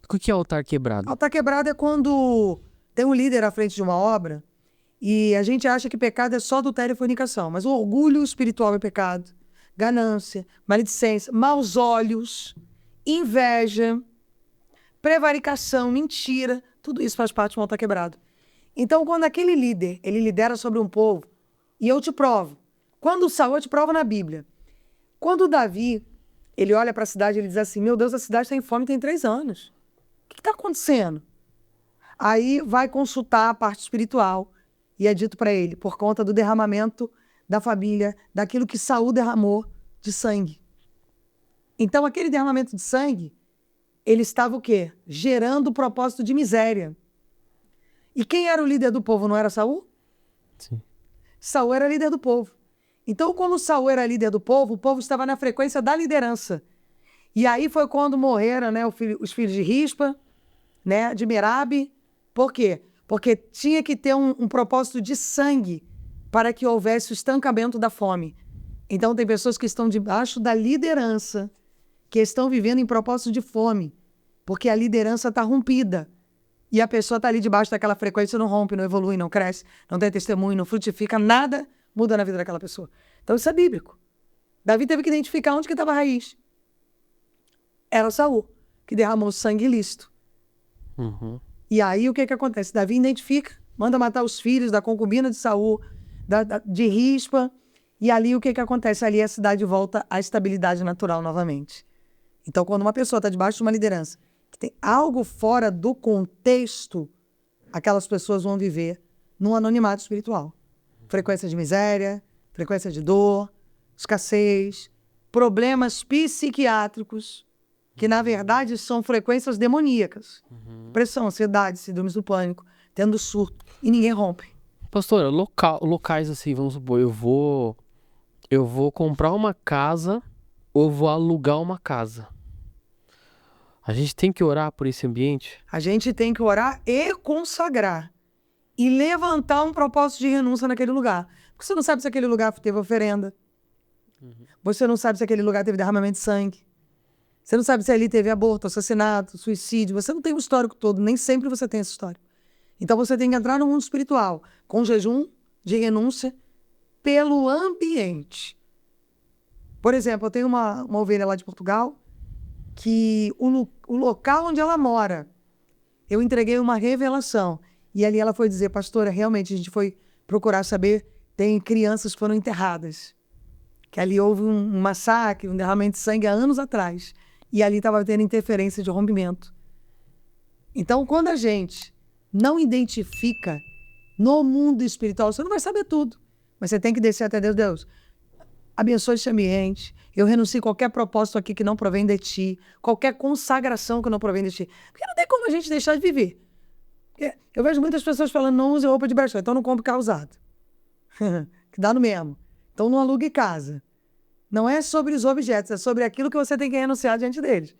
O que é altar quebrado? Altar quebrado é quando tem um líder à frente de uma obra e a gente acha que pecado é só adultério e fornicação, mas o orgulho espiritual é pecado, ganância, maledicência, maus olhos, inveja, prevaricação, mentira, tudo isso faz parte de um altar quebrado. Então, quando aquele líder, ele lidera sobre um povo, e eu te provo, quando Saul, eu te provo na Bíblia, quando Davi, ele olha para a cidade e ele diz assim, meu Deus, a cidade está em fome tem 3 anos. O que está acontecendo? Aí vai consultar a parte espiritual e é dito para ele, por conta do derramamento da família, daquilo que Saul derramou de sangue. Então, aquele derramamento de sangue, ele estava o quê? Gerando o propósito de miséria. E quem era o líder do povo, não era Saul? Sim. Saul era líder do povo. Então, como Saul era líder do povo, o povo estava na frequência da liderança. E aí foi quando morreram, né, os filhos de Rispa, né, de Merabe. Por quê? Porque tinha que ter um propósito de sangue para que houvesse o estancamento da fome. Então, tem pessoas que estão debaixo da liderança, que estão vivendo em propósito de fome, porque a liderança está rompida. E a pessoa está ali debaixo daquela frequência, não rompe, não evolui, não cresce, não tem testemunho, não frutifica, nada muda na vida daquela pessoa. Então isso é bíblico. Davi teve que identificar onde que estava a raiz. Era Saul, que derramou sangue ilícito. Uhum. E aí o que acontece? Davi identifica, manda matar os filhos da concubina de Saul, de Rispa, e ali o que acontece? Ali a cidade volta à estabilidade natural novamente. Então quando uma pessoa está debaixo de uma liderança, que tem algo fora do contexto, aquelas pessoas vão viver num anonimato espiritual. Frequência de miséria, frequência de dor, escassez, problemas psiquiátricos, que na verdade são frequências demoníacas. Pressão, ansiedade, síndromes do pânico, tendo surto, e ninguém rompe. Pastora, locais assim, vamos supor, eu vou comprar uma casa ou vou alugar uma casa. A gente tem que orar por esse ambiente? A gente tem que orar e consagrar. E levantar um propósito de renúncia naquele lugar. Porque você não sabe se aquele lugar teve oferenda. Você não sabe se aquele lugar teve derramamento de sangue. Você não sabe se ali teve aborto, assassinato, suicídio. Você não tem o histórico todo. Nem sempre você tem esse histórico. Então você tem que entrar no mundo espiritual com jejum de renúncia pelo ambiente. Por exemplo, eu tenho uma ovelha lá de Portugal que o local onde ela mora, eu entreguei uma revelação. E ali ela foi dizer, pastora, realmente a gente foi procurar saber, tem crianças que foram enterradas. Que ali houve um massacre, um derramamento de sangue há anos atrás. E ali estava tendo interferência de rompimento. Então, quando a gente não identifica no mundo espiritual, você não vai saber tudo. Mas você tem que descer até Deus. Deus, abençoe esse ambiente. Eu renuncio a qualquer propósito aqui que não provém de ti. Qualquer consagração que não provém de ti. Porque não tem como a gente deixar de viver. Eu vejo muitas pessoas falando, não use roupa de brechó, então não compre carro usado. Que dá no mesmo. Então não alugue casa. Não é sobre os objetos, é sobre aquilo que você tem que renunciar diante deles.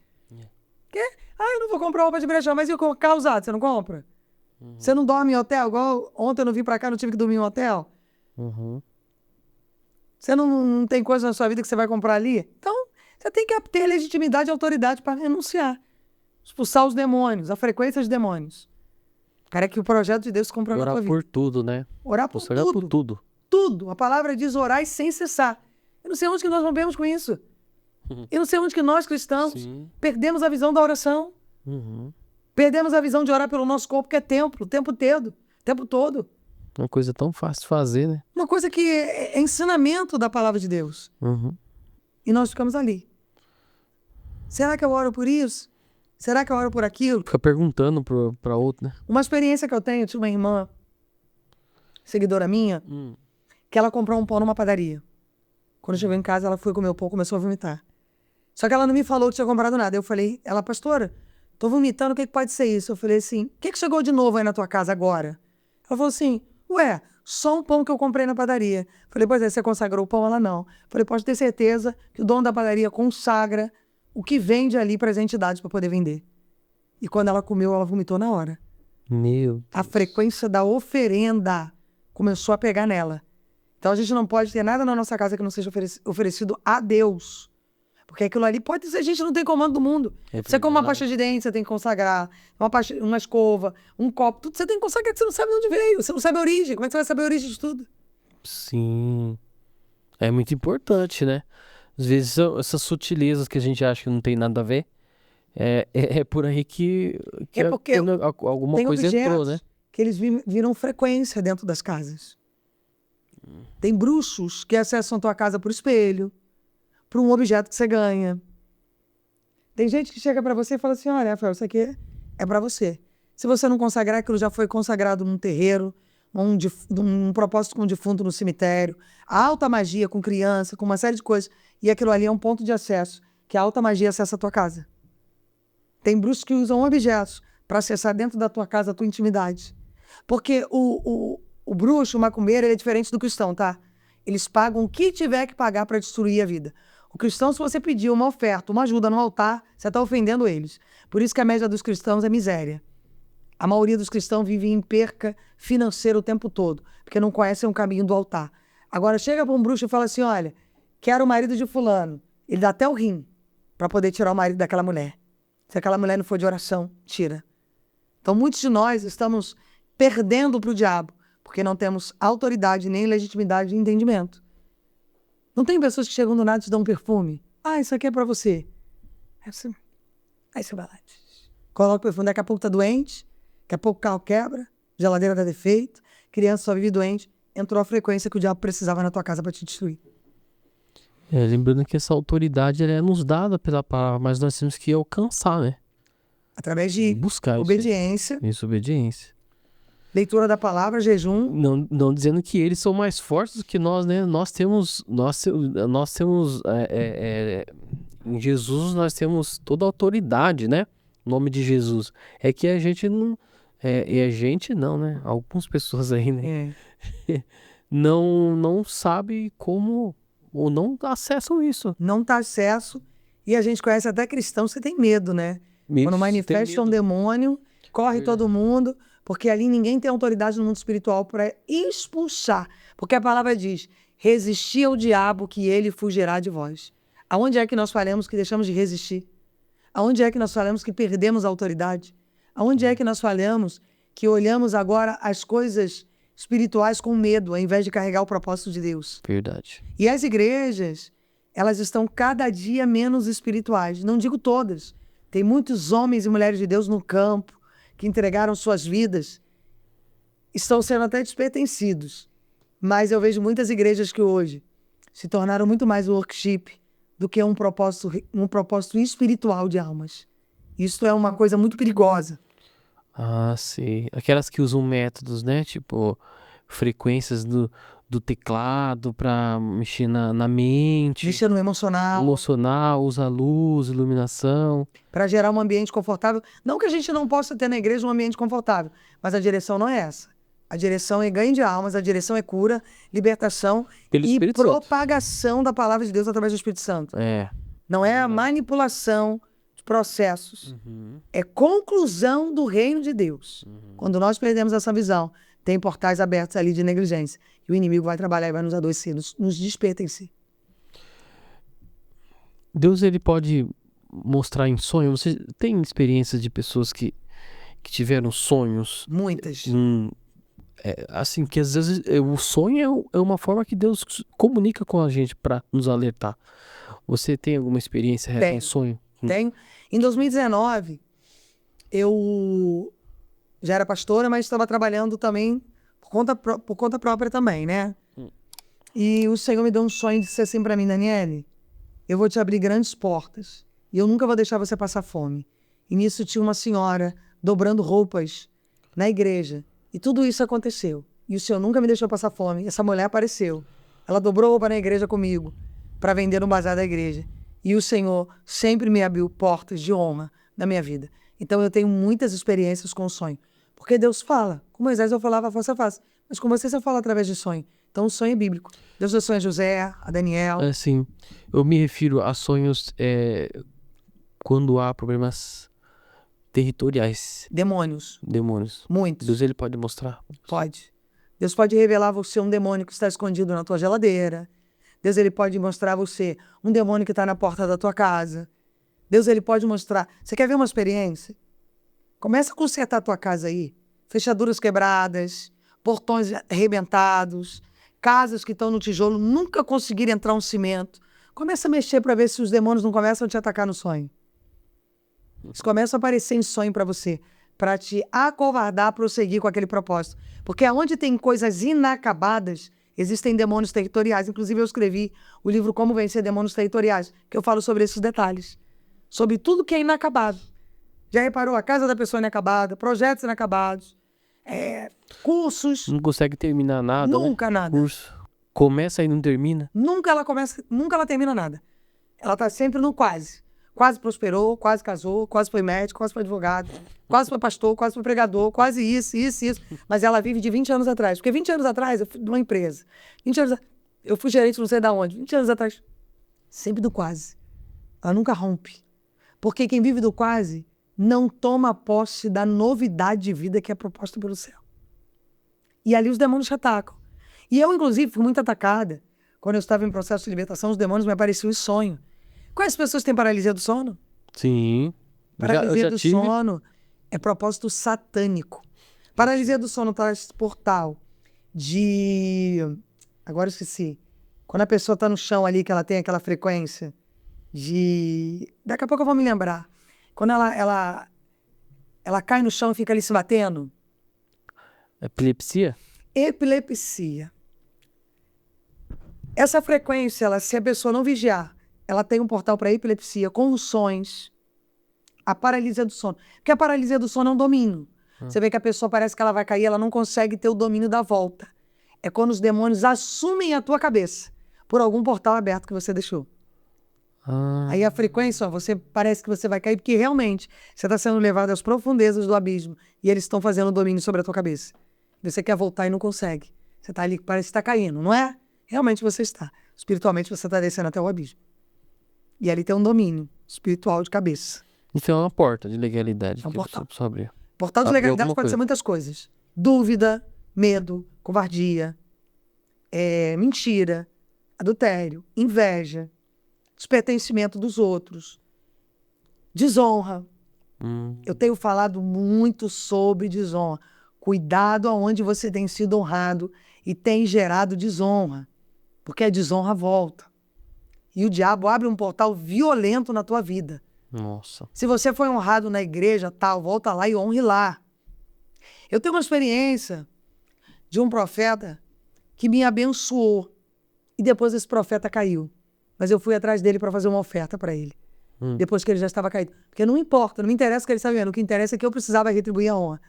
Eu não vou comprar roupa de brechó, mas e o carro usado? Você não compra? Você não dorme em hotel? Igual ontem eu não vim pra cá, não tive que dormir em um hotel. Você não tem coisa na sua vida que você vai comprar ali? Então, você tem que ter legitimidade e autoridade para renunciar. Expulsar os demônios, a frequência de demônios. Cara, é que o projeto de Deus se cumpra na tua vida. Orar por tudo, né? Orar por tudo. Orar por tudo. Tudo. A palavra diz orar sem cessar. Eu não sei onde que nós rompemos com isso. Eu não sei onde que nós, cristãos, perdemos a visão da oração. Perdemos a visão de orar pelo nosso corpo, que é templo, o tempo todo. Uma coisa tão fácil de fazer, né? Uma coisa que é ensinamento da palavra de Deus. E nós ficamos ali. Será que eu oro por isso? Será que eu oro por aquilo? Fica perguntando pra outro, né? Uma experiência que eu tenho, tinha uma irmã, seguidora minha, que ela comprou um pão numa padaria. Quando chegou em casa, ela foi comer o pão, começou a vomitar. Só que ela não me falou que tinha comprado nada. Eu falei, ela, pastora, tô vomitando, o que pode ser isso? Eu falei assim, o que chegou de novo aí na tua casa agora? Ela falou assim, ué, só um pão que eu comprei na padaria. Eu falei, pois é, você consagrou o pão? Ela não. Eu falei, pode ter certeza que o dono da padaria consagra o que vende ali para as entidades para poder vender. E quando ela comeu, ela vomitou na hora. Meu Deus. A frequência da oferenda começou a pegar nela. Então a gente não pode ter nada na nossa casa que não seja oferecido a Deus. Porque aquilo ali pode ser, a gente não tem comando do mundo. Você come uma pasta de dente, você tem que consagrar. Uma escova, um copo, tudo você tem que consagrar, que você não sabe de onde veio. Você não sabe a origem. Como é que você vai saber a origem de tudo? Sim. É muito importante, né? Às vezes essas sutilezas que a gente acha que não tem nada a ver, é por aí que porque alguma coisa entrou, né? Que eles viram frequência dentro das casas. Tem bruxos que acessam a tua casa por espelho, por um objeto que você ganha. Tem gente que chega para você e fala assim, olha, Rafael, isso aqui é para você. Se você não consagrar, aquilo já foi consagrado num terreiro, um propósito com um defunto no cemitério, a alta magia com criança, com uma série de coisas. E aquilo ali é um ponto de acesso, que a alta magia acessa a tua casa. Tem bruxos que usam objetos para acessar dentro da tua casa a tua intimidade. Porque o bruxo, o macumbeiro, ele é diferente do cristão, tá? Eles pagam o que tiver que pagar para destruir a vida. O cristão, se você pedir uma oferta, uma ajuda no altar, você está ofendendo eles. Por isso que a média dos cristãos é miséria. A maioria dos cristãos vive em perca financeira o tempo todo, porque não conhecem o caminho do altar. Agora chega para um bruxo e fala assim, olha, quero o marido de fulano. Ele dá até o rim para poder tirar o marido daquela mulher. Se aquela mulher não for de oração, tira. Então muitos de nós estamos perdendo para o diabo, porque não temos autoridade, nem legitimidade de entendimento. Não tem pessoas que chegam do nada e te dão um perfume. Ah, isso aqui é para você. Aí você vai lá. Coloca o perfume, daqui a pouco tá doente, daqui a pouco o carro quebra, geladeira dá defeito, criança só vive doente. Entrou a frequência que o diabo precisava na tua casa para te destruir. Lembrando que essa autoridade ela é nos dada pela palavra, mas nós temos que alcançar, né? Através de buscar obediência. Isso, obediência. Leitura da palavra, jejum. Não dizendo que eles são mais fortes do que nós, né? Nós temos em Jesus nós temos toda a autoridade, né? O nome de Jesus. É que a gente não... E a gente não, né? Algumas pessoas aí, né? Não sabe como... Ou não acessam isso. Não tá acesso. E a gente conhece até cristãos que tem medo, né? Quando manifesta um demônio, corre todo mundo... Porque ali ninguém tem autoridade no mundo espiritual para expulsar. Porque a palavra diz, resistir ao diabo que ele fugirá de vós. Aonde é que nós falamos que deixamos de resistir? Aonde é que nós falamos que perdemos a autoridade? Aonde é que nós falamos que olhamos agora as coisas espirituais com medo, ao invés de carregar o propósito de Deus. Verdade. E as igrejas, elas estão cada dia menos espirituais. Não digo todas. Tem muitos homens e mulheres de Deus no campo que entregaram suas vidas. Estão sendo até despertencidos. Mas eu vejo muitas igrejas que hoje se tornaram muito mais worship do que um propósito espiritual de almas. Isso é uma coisa muito perigosa. Ah, sim. Aquelas que usam métodos, né? Tipo, frequências do teclado pra mexer na mente. Mexer no emocional. Emocional, usa luz, iluminação. Para gerar um ambiente confortável. Não que a gente não possa ter na igreja um ambiente confortável, mas a direção não é essa. A direção é ganho de almas, a direção é cura, libertação Pelo e Espírito Santo. propagação da palavra de Deus através do Espírito Santo. É. Não é a manipulação de processos. É conclusão do reino de Deus. Quando nós perdemos essa visão, tem portais abertos ali de negligência. E o inimigo vai trabalhar e vai nos adoecer, nos despertencer. Deus, ele pode mostrar em sonho. Você tem experiências de pessoas que tiveram sonhos? Muitas. Assim, que às vezes o sonho é uma forma que Deus comunica com a gente para nos alertar. Você tem alguma experiência em sonho? Tenho. Em 2019, eu já era pastora, mas estava trabalhando também por conta própria também, né? E o Senhor me deu um sonho de dizer assim para mim: Daniele, eu vou te abrir grandes portas e eu nunca vou deixar você passar fome. E nisso tinha uma senhora dobrando roupas na igreja. E tudo isso aconteceu. E o Senhor nunca me deixou passar fome. Essa mulher apareceu. Ela dobrou roupa na igreja comigo para vender no bazar da igreja. E o Senhor sempre me abriu portas de honra na minha vida. Então eu tenho muitas experiências com o sonho. Porque Deus fala. Com Moisés eu falava face a face. Mas com você fala através de sonho. Então o sonho é bíblico. Deus deu sonho a José, a Daniel. Sim. Eu me refiro a sonhos quando há problemas territoriais. Demônios. Muitos. Deus, ele pode mostrar? Pode. Deus pode revelar a você um demônio que está escondido na tua geladeira. Deus, ele pode mostrar a você um demônio que está na porta da tua casa. Deus, ele pode mostrar. Você quer ver uma experiência? Começa a consertar a tua casa aí. Fechaduras quebradas, portões arrebentados, casas que estão no tijolo, nunca conseguiram entrar um cimento. Começa a mexer para ver se os demônios não começam a te atacar no sonho. Eles começam a aparecer em sonho para você, para te acovardar a prosseguir com aquele propósito. Porque aonde tem coisas inacabadas, existem demônios territoriais. Inclusive, eu escrevi o livro Como Vencer Demônios Territoriais, que eu falo sobre esses detalhes. Sobre tudo que é inacabado. Já reparou? A casa da pessoa inacabada, projetos inacabados, cursos. Não consegue terminar nada, Nunca né? nada. Curso. Começa e não termina. Nunca ela termina nada. Ela está sempre no quase. Quase prosperou, quase casou, quase foi médico, quase foi advogado, quase foi pastor, quase foi pregador, quase isso. Mas ela vive de 20 anos atrás. Porque 20 anos atrás eu fui de uma empresa. 20 anos eu fui gerente não sei de onde. 20 anos atrás. Sempre do quase. Ela nunca rompe. Porque quem vive do quase não toma posse da novidade de vida que é proposta pelo céu. E ali os demônios te atacam. E eu, inclusive, fui muito atacada. Quando eu estava em processo de libertação, os demônios me apareciam em sonho. Quais pessoas têm paralisia do sono? Sim. Paralisia do sono é propósito satânico. Paralisia do sono traz portal de... Agora eu esqueci. Quando a pessoa está no chão ali, que ela tem aquela frequência de... Daqui a pouco eu vou me lembrar. Quando ela cai no chão e fica ali se batendo. Epilepsia? Epilepsia. Essa frequência, se a pessoa não vigiar, ela tem um portal para epilepsia, convulsões, a paralisia do sono. Porque a paralisia do sono é um domínio. Você vê que a pessoa parece que ela vai cair, ela não consegue ter o domínio da volta. É quando os demônios assumem a tua cabeça por algum portal aberto que você deixou. Aí a frequência, você parece que você vai cair, porque realmente você está sendo levado às profundezas do abismo e eles estão fazendo o domínio sobre a tua cabeça. Você quer voltar e não consegue. Você está ali, parece que está caindo, não é? Realmente você está. Espiritualmente você está descendo até o abismo. E ali tem um domínio espiritual de cabeça. Então é uma porta de legalidade. É um portal. Você precisa abrir. Portal de legalidade pode ser muitas coisas. Dúvida, medo, covardia, mentira, adultério, inveja, despertencimento dos outros, desonra. Eu tenho falado muito sobre desonra. Cuidado aonde você tem sido honrado e tem gerado desonra, porque a desonra volta. E o diabo abre um portal violento na tua vida. Nossa. Se você foi honrado na igreja, tal, volta lá e honre lá. Eu tenho uma experiência de um profeta que me abençoou. E depois esse profeta caiu. Mas eu fui atrás dele para fazer uma oferta para ele. Depois que ele já estava caído. Porque não importa, não me interessa o que ele está vendo. O que interessa é que eu precisava retribuir a honra.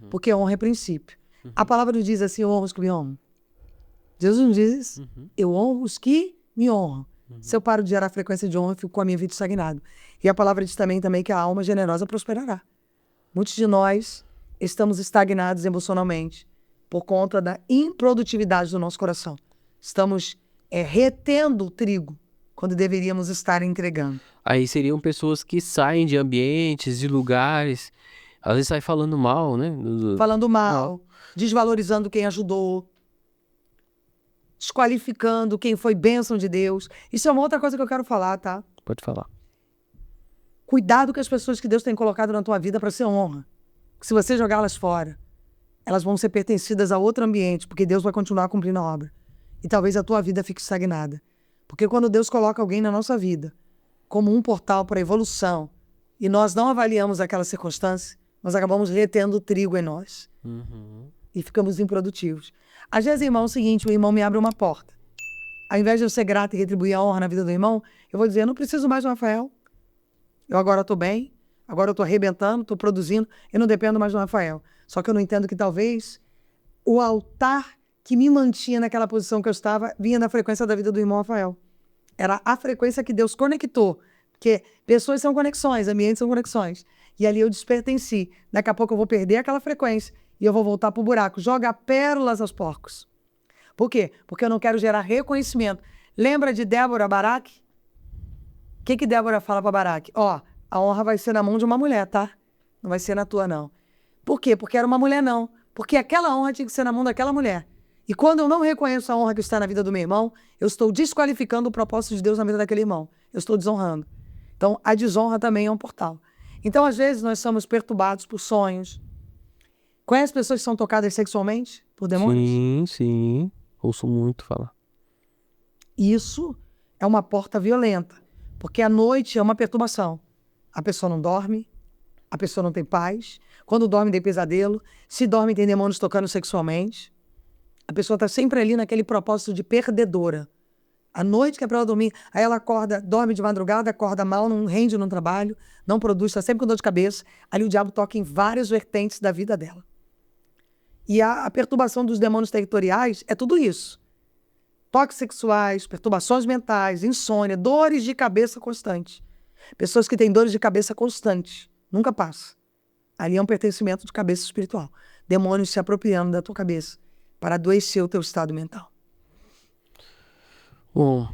Porque a honra é princípio. A palavra não diz assim, eu honro os que me honram. Jesus não diz isso. Eu honro os que me honram. Se eu paro de gerar frequência de honra, eu fico com a minha vida estagnado. E a palavra diz também que a alma generosa prosperará. Muitos de nós estamos estagnados emocionalmente por conta da improdutividade do nosso coração. Estamos retendo o trigo quando deveríamos estar entregando. Aí seriam pessoas que saem de ambientes, de lugares, às vezes saem falando mal, né? Falando mal, desvalorizando quem ajudou, desqualificando quem foi bênção de Deus. Isso é uma outra coisa que eu quero falar, tá? Pode falar. Cuidado com as pessoas que Deus tem colocado na tua vida para ser honra. Se você jogá-las fora, elas vão ser pertencidas a outro ambiente, porque Deus vai continuar cumprindo a obra. E talvez a tua vida fique estagnada. Porque quando Deus coloca alguém na nossa vida como um portal para evolução e nós não avaliamos aquela circunstância, nós acabamos retendo o trigo em nós. E ficamos improdutivos. Às vezes, irmão, é o seguinte, o irmão me abre uma porta. Ao invés de eu ser grato e retribuir a honra na vida do irmão, eu vou dizer, eu não preciso mais do Rafael. Eu agora estou bem, agora eu estou arrebentando, estou produzindo, eu não dependo mais do Rafael. Só que eu não entendo que talvez o altar que me mantinha naquela posição que eu estava vinha da frequência da vida do irmão Rafael. Era a frequência que Deus conectou. Porque pessoas são conexões, ambientes são conexões. E ali eu despertenci. Daqui a pouco eu vou perder aquela frequência e eu vou voltar para o buraco. Joga pérolas aos porcos. Por quê? Porque eu não quero gerar reconhecimento. Lembra de Débora, Baraque? O que Débora fala para Baraque? A honra vai ser na mão de uma mulher, tá? Não vai ser na tua, não. Por quê? Porque era uma mulher, não. Porque aquela honra tinha que ser na mão daquela mulher. E quando eu não reconheço a honra que está na vida do meu irmão, eu estou desqualificando o propósito de Deus na vida daquele irmão. Eu estou desonrando. Então, a desonra também é um portal. Então, às vezes, nós somos perturbados por sonhos. Conhece pessoas que são tocadas sexualmente por demônios? Sim. Ouço muito falar. Isso é uma porta violenta. Porque a noite é uma perturbação. A pessoa não dorme, a pessoa não tem paz. Quando dorme, tem pesadelo. Se dorme, tem demônios tocando sexualmente. A pessoa está sempre ali naquele propósito de perdedora. À noite que é para ela dormir, aí ela acorda, dorme de madrugada, acorda mal, não rende no trabalho, não produz, está sempre com dor de cabeça. Ali o diabo toca em várias vertentes da vida dela. E a perturbação dos demônios territoriais é tudo isso. Toques sexuais, perturbações mentais, insônia, dores de cabeça constantes. Pessoas que têm dores de cabeça constantes, nunca passa. Ali é um pertencimento de cabeça espiritual. Demônios se apropriando da tua cabeça para adoecer o teu estado mental. Bom,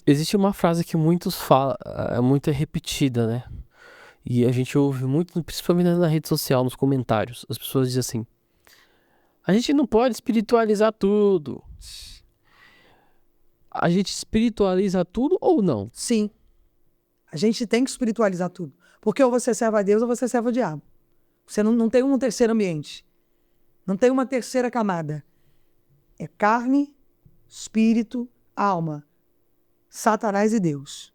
existe uma frase que muitos falam, é muito repetida, né? E a gente ouve muito, principalmente na rede social, nos comentários. As pessoas dizem assim, a gente não pode espiritualizar tudo. A gente espiritualiza tudo ou não? Sim. A gente tem que espiritualizar tudo. Porque ou você serve a Deus ou você serve o diabo. Você não tem um terceiro ambiente. Não tem uma terceira camada. É carne, espírito, alma. Satanás e Deus.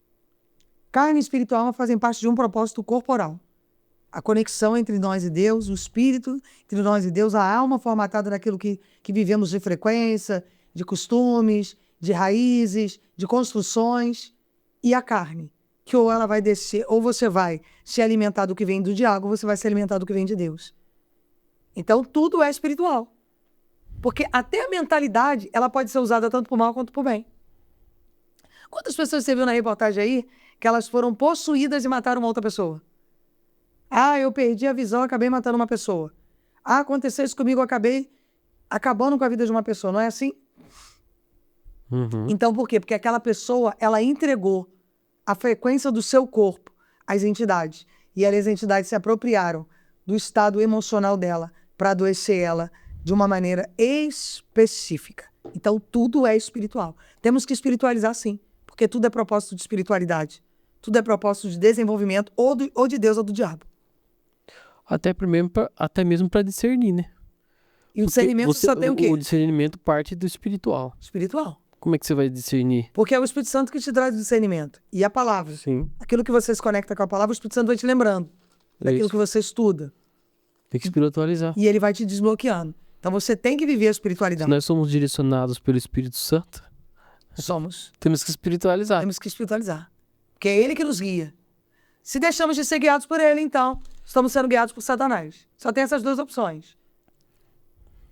Carne, espírito e alma fazem parte de um propósito corporal. A conexão entre nós e Deus, o espírito entre nós e Deus, a alma formatada naquilo que vivemos de frequência, de costumes, de raízes, de construções, e a carne, que ou ela vai descer, ou você vai se alimentar do que vem do diabo, ou você vai se alimentar do que vem de Deus. Então, tudo é espiritual. Porque até a mentalidade, ela pode ser usada tanto por mal quanto por bem. Quantas pessoas você viu na reportagem aí que elas foram possuídas e mataram uma outra pessoa? Eu perdi a visão, acabei matando uma pessoa. Aconteceu isso comigo, eu acabei acabando com a vida de uma pessoa. Não é assim? Então, por quê? Porque aquela pessoa, ela entregou a frequência do seu corpo às entidades. E as entidades se apropriaram do estado emocional dela para adoecer ela de uma maneira específica. Então, tudo é espiritual. Temos que espiritualizar, sim, porque tudo é propósito de espiritualidade. Tudo é propósito de desenvolvimento ou de Deus ou do diabo. Até mesmo para discernir, né? E o discernimento só tem o quê? O discernimento parte do espiritual. Espiritual. Como é que você vai discernir? Porque é o Espírito Santo que te traz o discernimento. E a palavra. Sim. Aquilo que você se conecta com a palavra, o Espírito Santo vai te lembrando daquilo Isso. que você estuda. Tem que espiritualizar. E ele vai te desbloqueando. Então você tem que viver a Se espiritualidade. nós somos direcionados pelo Espírito Santo, Somos. temos que espiritualizar. Temos que espiritualizar. Porque é ele que nos guia. Se deixamos de ser guiados por ele, então estamos sendo guiados por Satanás. Só tem essas duas opções.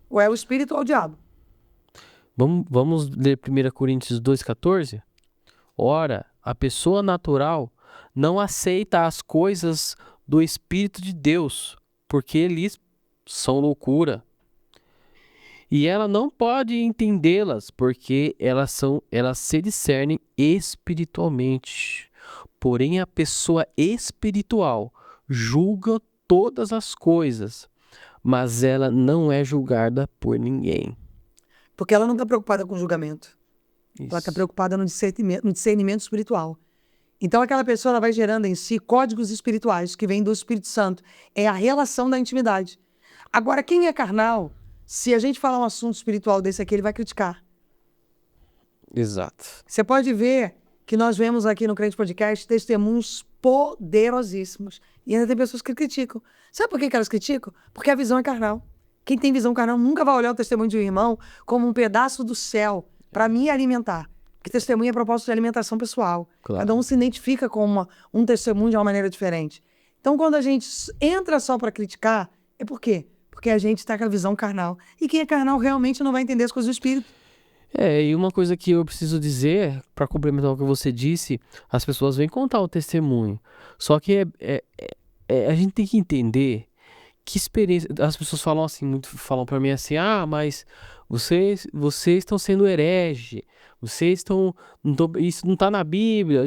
Ou é o espírito ou o diabo. Vamos ler 1 Coríntios 2,14? Ora, a pessoa natural não aceita as coisas do Espírito de Deus, porque eles são loucura. E ela não pode entendê-las, porque elas se discernem espiritualmente. Porém, a pessoa espiritual julga todas as coisas, mas ela não é julgada por ninguém. Porque ela não está preocupada com julgamento. Ela está preocupada no discernimento espiritual. Então aquela pessoa ela vai gerando em si códigos espirituais que vêm do Espírito Santo. É a relação da intimidade. Agora, quem é carnal, se a gente falar um assunto espiritual desse aqui, ele vai criticar. Exato. Você pode ver que nós vemos aqui no Crente Podcast testemunhos poderosíssimos. E ainda tem pessoas que criticam. Sabe por que elas criticam? Porque a visão é carnal. Quem tem visão carnal nunca vai olhar o testemunho de um irmão como um pedaço do céu para me alimentar. Porque testemunho é propósito de alimentação pessoal. Claro. Cada um se identifica com um testemunho de uma maneira diferente. Então, quando a gente entra só para criticar, é por quê? Porque a gente está com a visão carnal. E quem é carnal realmente não vai entender as coisas do Espírito. E uma coisa que eu preciso dizer, para complementar o que você disse, as pessoas vêm contar o testemunho. Só que a gente tem que entender que experiência. As pessoas falam assim, falam para mim assim, mas vocês estão sendo herege, vocês estão. Isso não está na Bíblia.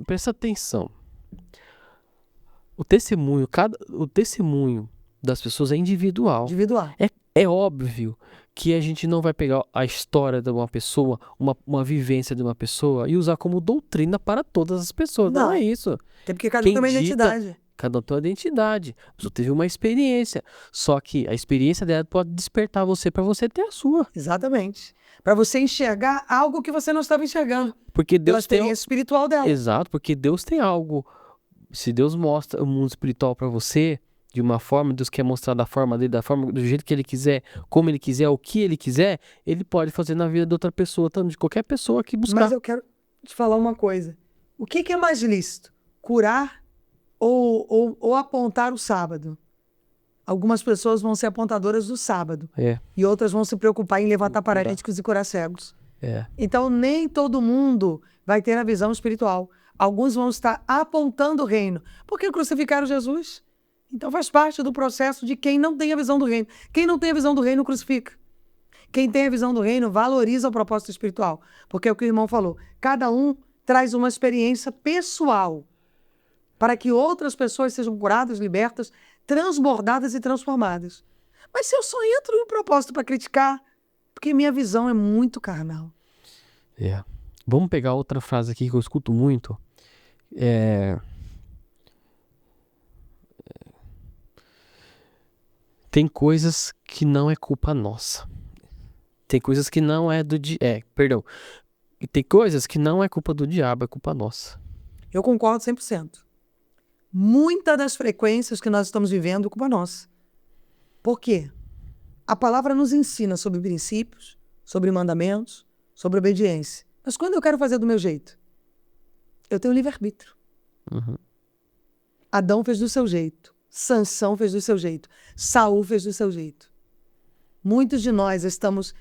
Presta atenção. O testemunho das pessoas é individual. Individual. É óbvio que a gente não vai pegar a história de uma pessoa, uma vivência de uma pessoa e usar como doutrina para todas as pessoas. Não é isso. Até porque cada um tem uma identidade. Cada um tem uma identidade. A pessoa teve uma experiência. Só que a experiência dela pode despertar você para você ter a sua. Exatamente. Para você enxergar algo que você não estava enxergando. Porque Deus tem a experiência espiritual dela. Exato, porque Deus tem algo. Se Deus mostra o mundo espiritual para você de uma forma, Deus quer mostrar da forma dele, do jeito que ele quiser, como ele quiser, o que ele quiser, ele pode fazer na vida de outra pessoa, tanto de qualquer pessoa que buscar. Mas eu quero te falar uma coisa. O que é mais lícito? Curar ou apontar o sábado? Algumas pessoas vão ser apontadoras do sábado. E outras vão se preocupar em levantar paralíticos e curar cegos. Então, nem todo mundo vai ter a visão espiritual. Alguns vão estar apontando o reino. Porque crucificaram Jesus. Então, faz parte do processo de quem não tem a visão do reino. Quem não tem a visão do reino, crucifica. Quem tem a visão do reino, valoriza o propósito espiritual. Porque é o que o irmão falou. Cada um traz uma experiência pessoal para que outras pessoas sejam curadas, libertas, transbordadas e transformadas. Mas se eu só entro em um propósito para criticar, porque minha visão é muito carnal. Vamos pegar outra frase aqui que eu escuto muito. Tem coisas que não é culpa nossa. Tem coisas que não é do perdão. Tem coisas que não é culpa do diabo, é culpa nossa. Eu concordo 100%. Muitas das frequências que nós estamos vivendo é culpa nossa. Por quê? A palavra nos ensina sobre princípios, sobre mandamentos, sobre obediência. Mas quando eu quero fazer do meu jeito? Eu tenho livre-arbítrio. Adão fez do seu jeito. Sansão fez do seu jeito. Saul fez do seu jeito. Muitos de nós estamos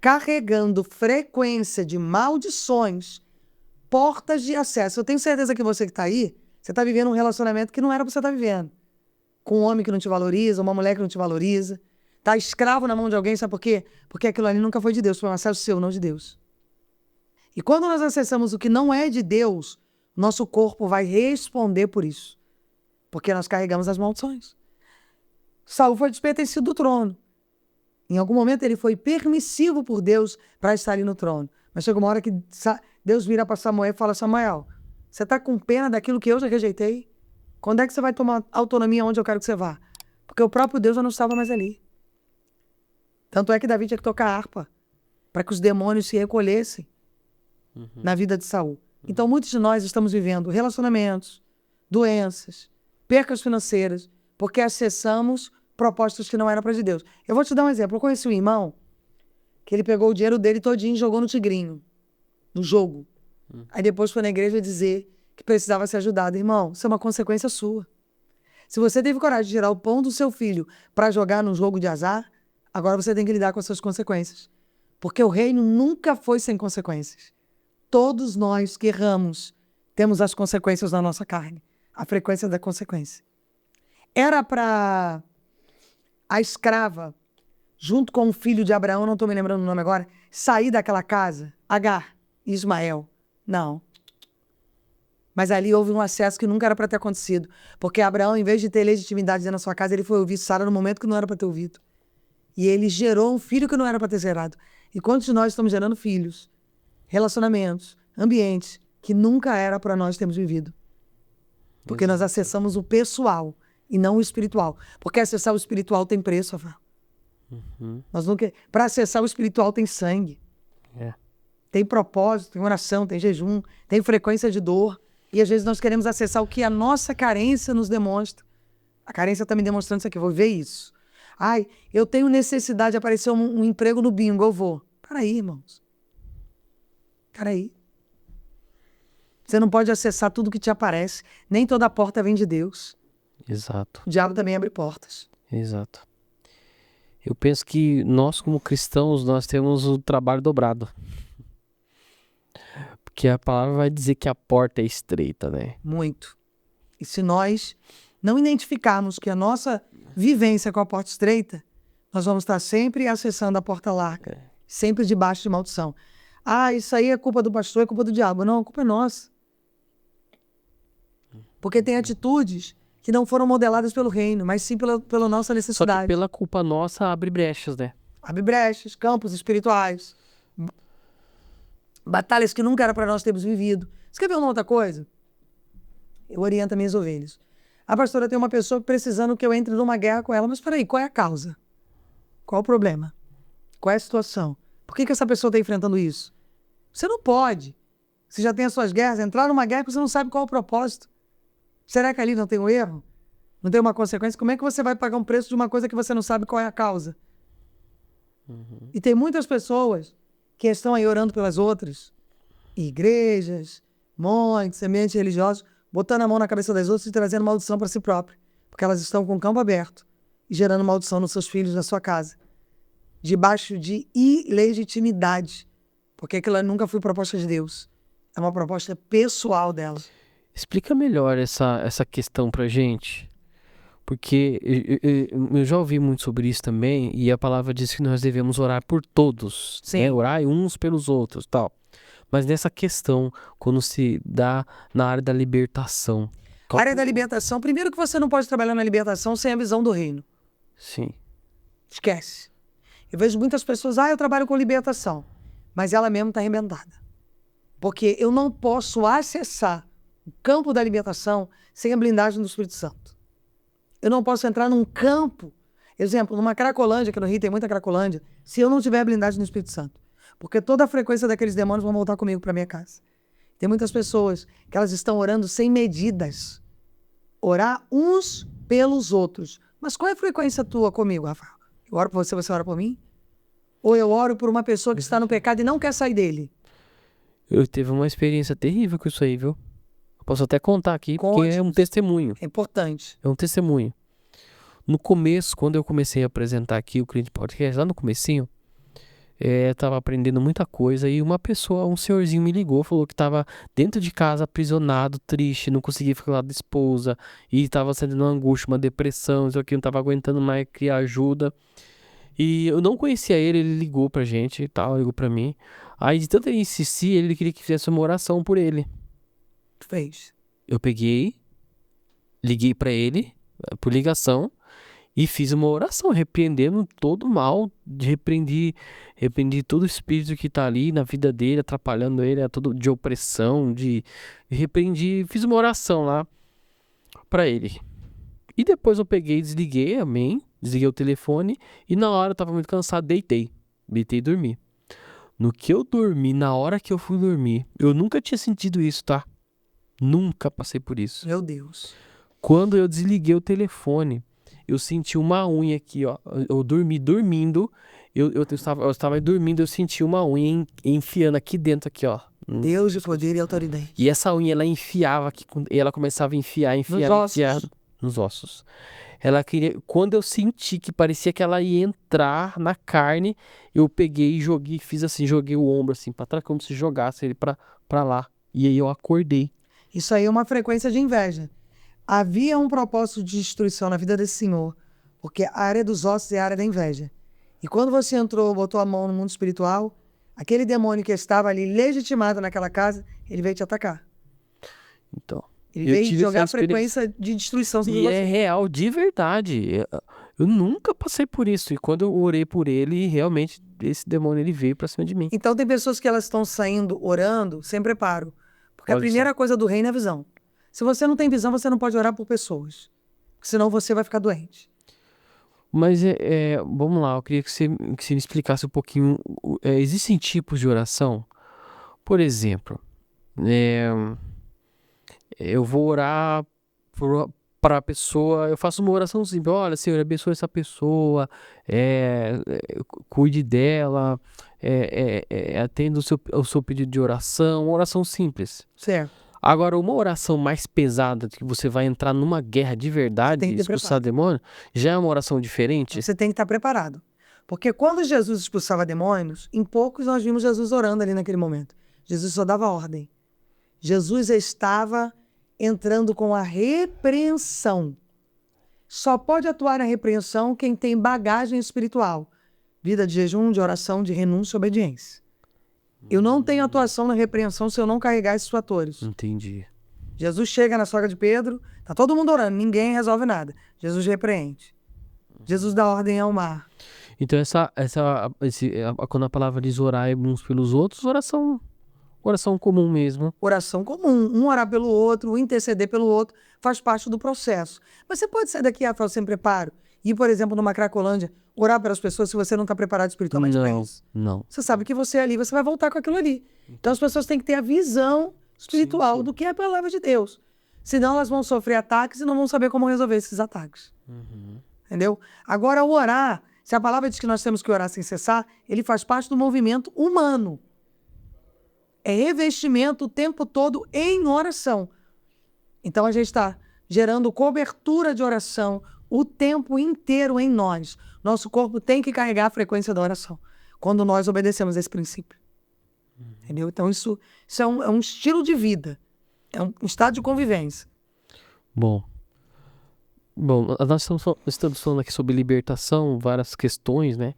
carregando frequência de maldições, portas de acesso. Eu tenho certeza que você que está aí, você está vivendo um relacionamento que não era para você estar vivendo. Com um homem que não te valoriza, uma mulher que não te valoriza. Está escravo na mão de alguém, sabe por quê? Porque aquilo ali nunca foi de Deus, foi um acesso seu, não de Deus. E quando nós acessamos o que não é de Deus, nosso corpo vai responder por isso. Porque nós carregamos as maldições. Saul foi despertencido do trono. Em algum momento ele foi permissivo por Deus para estar ali no trono. Mas chega uma hora que Deus vira para Samuel e fala: Samuel, você está com pena daquilo que eu já rejeitei? Quando é que você vai tomar autonomia onde eu quero que você vá? Porque o próprio Deus já não estava mais ali. Tanto é que Davi tinha que tocar harpa para que os demônios se recolhessem na vida de Saul. Então, muitos de nós estamos vivendo relacionamentos, doenças, percas financeiras, porque acessamos propostas que não eram para de Deus. Eu vou te dar um exemplo. Eu conheci um irmão que ele pegou o dinheiro dele todinho e jogou no tigrinho, no jogo. Aí depois foi na igreja dizer que precisava ser ajudado. Irmão, isso é uma consequência sua. Se você teve coragem de tirar o pão do seu filho para jogar num jogo de azar, agora você tem que lidar com as suas consequências. Porque o reino nunca foi sem consequências. Todos nós que erramos temos as consequências na nossa carne. A frequência da consequência. Era para a escrava, junto com o filho de Abraão, não estou me lembrando o nome agora, sair daquela casa, Agar e Ismael. Não. Mas ali houve um acesso que nunca era para ter acontecido. Porque Abraão, em vez de ter legitimidade dentro da sua casa, ele foi ouvir Sara no momento que não era para ter ouvido. E ele gerou um filho que não era para ter gerado. E quantos de nós estamos gerando filhos, relacionamentos, ambientes, que nunca era para nós termos vivido? Porque nós acessamos o pessoal e não o espiritual. Porque acessar o espiritual tem preço, Rafael. Para acessar o espiritual tem sangue. Tem propósito, tem oração, tem jejum, tem frequência de dor. E às vezes nós queremos acessar o que a nossa carência nos demonstra. A carência está me demonstrando isso aqui, vou ver isso. Ai, eu tenho necessidade de aparecer um emprego no bingo, eu vou. Peraí, irmãos. Peraí. Você não pode acessar tudo que te aparece. Nem toda porta vem de Deus. Exato. O diabo também abre portas. Exato. Eu penso que nós, como cristãos, nós temos o trabalho dobrado. Porque a palavra vai dizer que a porta é estreita, né? Muito. E se nós não identificarmos que a nossa vivência com a porta estreita, nós vamos estar sempre acessando a porta larga. Sempre debaixo de maldição. Ah, isso aí é culpa do pastor, é culpa do diabo. Não, a culpa é nossa. Porque tem atitudes que não foram modeladas pelo reino, mas sim pela nossa necessidade. Só que pela culpa nossa abre brechas, né? Abre brechas, campos espirituais. Batalhas que nunca era para nós termos vivido. Você quer ver uma outra coisa? Eu oriento as minhas ovelhas. A pastora tem uma pessoa precisando que eu entre numa guerra com ela, mas peraí, qual é a causa? Qual o problema? Qual é a situação? Por que essa pessoa está enfrentando isso? Você não pode. Você já tem as suas guerras, entrar numa guerra que você não sabe qual é o propósito. Será que ali não tem um erro? Não tem uma consequência? Como é que você vai pagar um preço de uma coisa que você não sabe qual é a causa? E tem muitas pessoas que estão aí orando pelas outras, igrejas, montes, sementes religiosos, botando a mão na cabeça das outras e trazendo maldição para si próprio, porque elas estão com o campo aberto e gerando maldição nos seus filhos, na sua casa, debaixo de ilegitimidade, porque aquilo nunca foi proposta de Deus, é uma proposta pessoal dela. Explica melhor essa questão pra gente, porque eu já ouvi muito sobre isso também, e a palavra diz que nós devemos orar por todos, né? Orar uns pelos outros, tal. Mas nessa questão, quando se dá na área da libertação... A área da libertação, primeiro que você não pode trabalhar na libertação sem a visão do reino. Sim. Esquece. Eu vejo muitas pessoas, eu trabalho com libertação, mas ela mesma está arrebentada. Porque eu não posso acessar o campo da libertação sem a blindagem do Espírito Santo. Eu não posso entrar num campo, exemplo, numa Cracolândia, que no Rio tem muita Cracolândia, se eu não tiver a blindagem do Espírito Santo. Porque toda a frequência daqueles demônios vão voltar comigo para minha casa. Tem muitas pessoas que elas estão orando sem medidas. Orar uns pelos outros. Mas qual é a frequência tua comigo, Rafael? Eu oro por você, você ora por mim? Ou eu oro por uma pessoa que está no pecado e não quer sair dele? Eu tive uma experiência terrível com isso aí, viu? Eu posso até contar aqui, porque é um testemunho. É importante. É um testemunho. No começo, quando eu comecei a apresentar aqui o Crente Podcast, lá no comecinho, eu tava aprendendo muita coisa e uma pessoa, um senhorzinho me ligou, falou que tava dentro de casa, aprisionado, triste, não conseguia ficar lá da esposa e tava sendo uma angústia, uma depressão, isso aqui, não tava aguentando mais criar ajuda. E eu não conhecia ele ligou pra gente e tal, ligou pra mim. Aí de tanto ele insistir, ele queria que fizesse uma oração por ele. Fez. Eu peguei, liguei pra ele, por ligação, e fiz uma oração, repreendendo todo o mal, repreendi todo o espírito que tá ali na vida dele, atrapalhando ele, todo de opressão, fiz uma oração lá pra ele. E depois eu peguei, desliguei, amém, desliguei o telefone e na hora eu tava muito cansado, deitei e dormi. No que eu dormi, na hora que eu fui dormir, eu nunca tinha sentido isso, tá? Nunca passei por isso. Meu Deus. Quando eu desliguei o telefone, eu senti uma unha aqui, ó. Eu dormi dormindo, eu estava dormindo, eu senti uma unha enfiando aqui dentro, aqui, ó. Deus de poder e autoridade. E essa unha, ela enfiava aqui, e ela começava a enfiar nos ossos. Ela queria, quando eu senti que parecia que ela ia entrar na carne, eu peguei e joguei, fiz assim, joguei o ombro assim pra trás, como se jogasse ele pra lá. E aí eu acordei. Isso aí é uma frequência de inveja. Havia um propósito de destruição na vida desse senhor, porque a área dos ossos é a área da inveja. E quando você entrou, botou a mão no mundo espiritual, aquele demônio que estava ali legitimado naquela casa, ele veio te atacar. Então, Ele veio jogar a frequência de destruição sobre e você. é real, de verdade. Eu nunca passei por isso. E quando eu orei por ele, realmente esse demônio ele veio pra cima de mim. Então tem pessoas que elas estão saindo orando sem preparo. Porque a primeira coisa do reino é a visão. Se você não tem visão, você não pode orar por pessoas. Senão você vai ficar doente. Mas vamos lá, eu queria que você me explicasse um pouquinho. Existem tipos de oração? Por exemplo, eu vou orar para a pessoa, eu faço uma oração simples. Olha, Senhor, abençoe essa pessoa, cuide dela, atenda o seu pedido de oração, uma oração simples. Certo. Agora, uma oração mais pesada, que você vai entrar numa guerra de verdade, expulsar demônio, já é uma oração diferente? Você tem que estar preparado. Porque quando Jesus expulsava demônios, em poucos nós vimos Jesus orando ali naquele momento. Jesus só dava ordem. Jesus estava entrando com a repreensão. Só pode atuar na repreensão quem tem bagagem espiritual. Vida de jejum, de oração, de renúncia e obediência. Eu não tenho atuação na repreensão se eu não carregar esses fatores. Entendi. Jesus chega na sogra de Pedro, tá todo mundo orando, ninguém resolve nada. Jesus repreende. Jesus dá ordem ao mar. Então quando a palavra diz orar uns pelos outros, oração comum mesmo. Oração comum, um orar pelo outro, um interceder pelo outro, faz parte do processo. Mas você pode sair daqui, Rafael, sem preparo, e ir, por exemplo, numa Cracolândia, orar pelas pessoas se você não está preparado espiritualmente para isso. Não. Você sabe que você ali, você vai voltar com aquilo ali. Então as pessoas têm que ter a visão espiritual do que é a palavra de Deus. Senão elas vão sofrer ataques e não vão saber como resolver esses ataques. Entendeu? Agora, o orar, se a palavra diz que nós temos que orar sem cessar, ele faz parte do movimento humano. É revestimento o tempo todo em oração. Então a gente está gerando cobertura de oração o tempo inteiro em nós. Nosso corpo tem que carregar a frequência da oração, quando nós obedecemos esse princípio. Entendeu? Então isso é um estilo de vida, é um estado de convivência. Bom, nós estamos falando aqui sobre libertação, várias questões, né?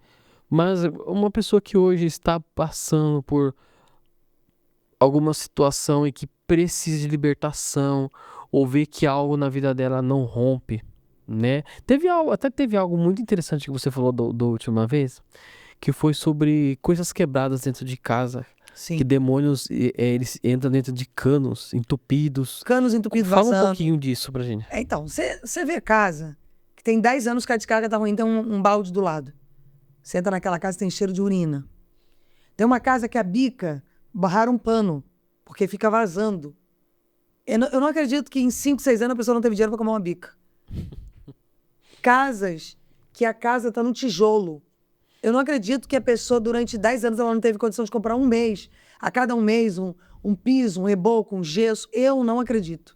Mas uma pessoa que hoje está passando por alguma situação e que precisa de libertação, ou vê que algo na vida dela não rompe, né? Teve algo muito interessante que você falou da última vez, que foi sobre coisas quebradas dentro de casa. Sim. Que demônios, eles entram dentro de canos entupidos. Canos entupidos Fala vazando. um pouquinho disso pra gente. Então, você vê casa que tem 10 anos que a descarga tá ruim, tem um balde do lado. Você entra naquela casa, tem cheiro de urina. Tem uma casa que a bica barraram um pano, porque fica vazando. Eu não acredito que em 5, 6 anos a pessoa não teve dinheiro para comprar uma bica. Casas que a casa está no tijolo. Eu não acredito que a pessoa, durante 10 anos, ela não teve condição de comprar um mês. A cada um mês, um piso, um reboco, um gesso. Eu não acredito.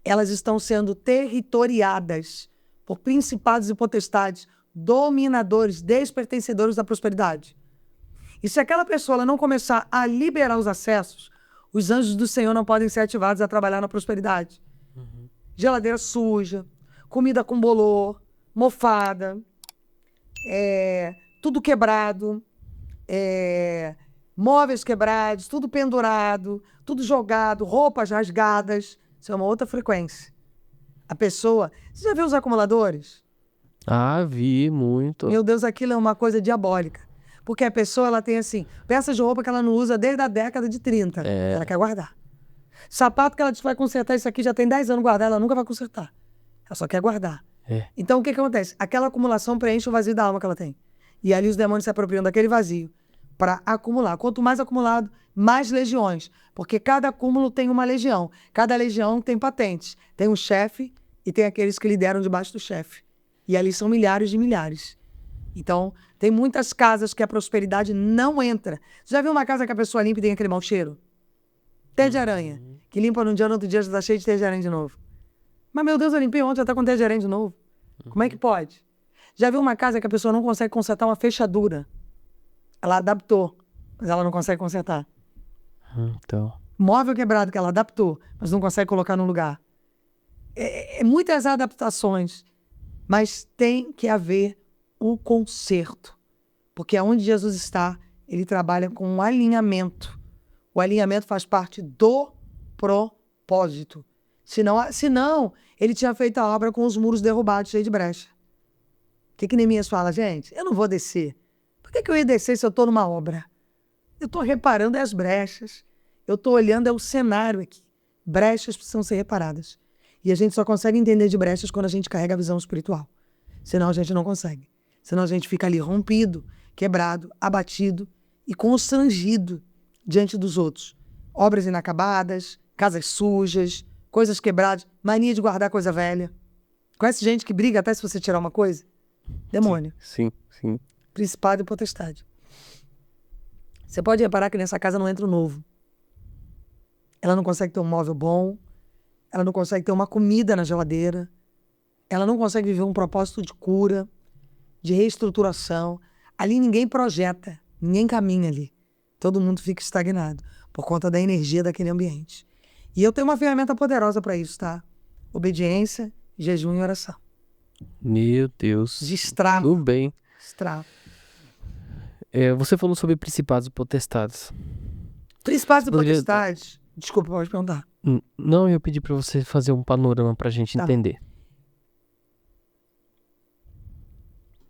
Elas estão sendo territoriadas por principados e potestades, dominadores, despertencedores da prosperidade. E se aquela pessoa ela não começar a liberar os acessos, os anjos do Senhor não podem ser ativados a trabalhar na prosperidade. Geladeira suja, comida com bolor, mofada, tudo quebrado, móveis quebrados, tudo pendurado, tudo jogado, roupas rasgadas. Isso é uma outra frequência. A pessoa... Você já viu os acumuladores? Ah, vi muito. Meu Deus, aquilo é uma coisa diabólica. Porque a pessoa, ela tem assim, peças de roupa que ela não usa desde a década de 30. Ela quer guardar. Sapato que ela diz que vai consertar, isso aqui já tem 10 anos guardado, ela nunca vai consertar. Ela só quer guardar. É. Então, o que acontece? Aquela acumulação preenche o vazio da alma que ela tem. E ali os demônios se apropriam daquele vazio para acumular. Quanto mais acumulado, mais legiões. Porque cada acúmulo tem uma legião. Cada legião tem patentes. Tem um chefe e tem aqueles que lideram debaixo do chefe. E ali são milhares de milhares. Então, tem muitas casas que a prosperidade não entra. Já viu uma casa que a pessoa limpa e tem aquele mau cheiro? Teia de aranha. Que limpa num dia, no outro dia já está cheio de teia de aranha de novo. Mas, meu Deus, eu limpei ontem, já está com teia de aranha de novo. Como é que pode? Já viu uma casa que a pessoa não consegue consertar uma fechadura? Ela adaptou, mas ela não consegue consertar. Então. Móvel quebrado que ela adaptou, mas não consegue colocar no lugar. Muitas adaptações, mas tem que haver o conserto. Porque onde Jesus está, ele trabalha com um alinhamento. O alinhamento faz parte do propósito. Senão, ele tinha feito a obra com os muros derrubados, cheios de brecha. O que Neemias fala, gente? Eu não vou descer. Por que eu ia descer se eu estou numa obra? Eu estou reparando as brechas. Eu estou olhando o cenário aqui. Brechas precisam ser reparadas. E a gente só consegue entender de brechas quando a gente carrega a visão espiritual. Senão a gente não consegue. Senão a gente fica ali rompido, quebrado, abatido e constrangido diante dos outros. Obras inacabadas, casas sujas, coisas quebradas, mania de guardar coisa velha. Conhece gente que briga até se você tirar uma coisa? Demônio. Sim. Principado e potestade. Você pode reparar que nessa casa não entra o novo. Ela não consegue ter um móvel bom, ela não consegue ter uma comida na geladeira, ela não consegue viver um propósito de cura, de reestruturação. Ali ninguém projeta, ninguém caminha ali. Todo mundo fica estagnado por conta da energia daquele ambiente. E eu tenho uma ferramenta poderosa para isso, tá? Obediência, jejum e oração. Meu Deus. Destrava. Tudo bem. Destrava. Você falou sobre principados e potestades. Principados e Poderia- potestades. Desculpa, pode perguntar. Não, eu pedi pra você fazer um panorama pra gente Tá. entender.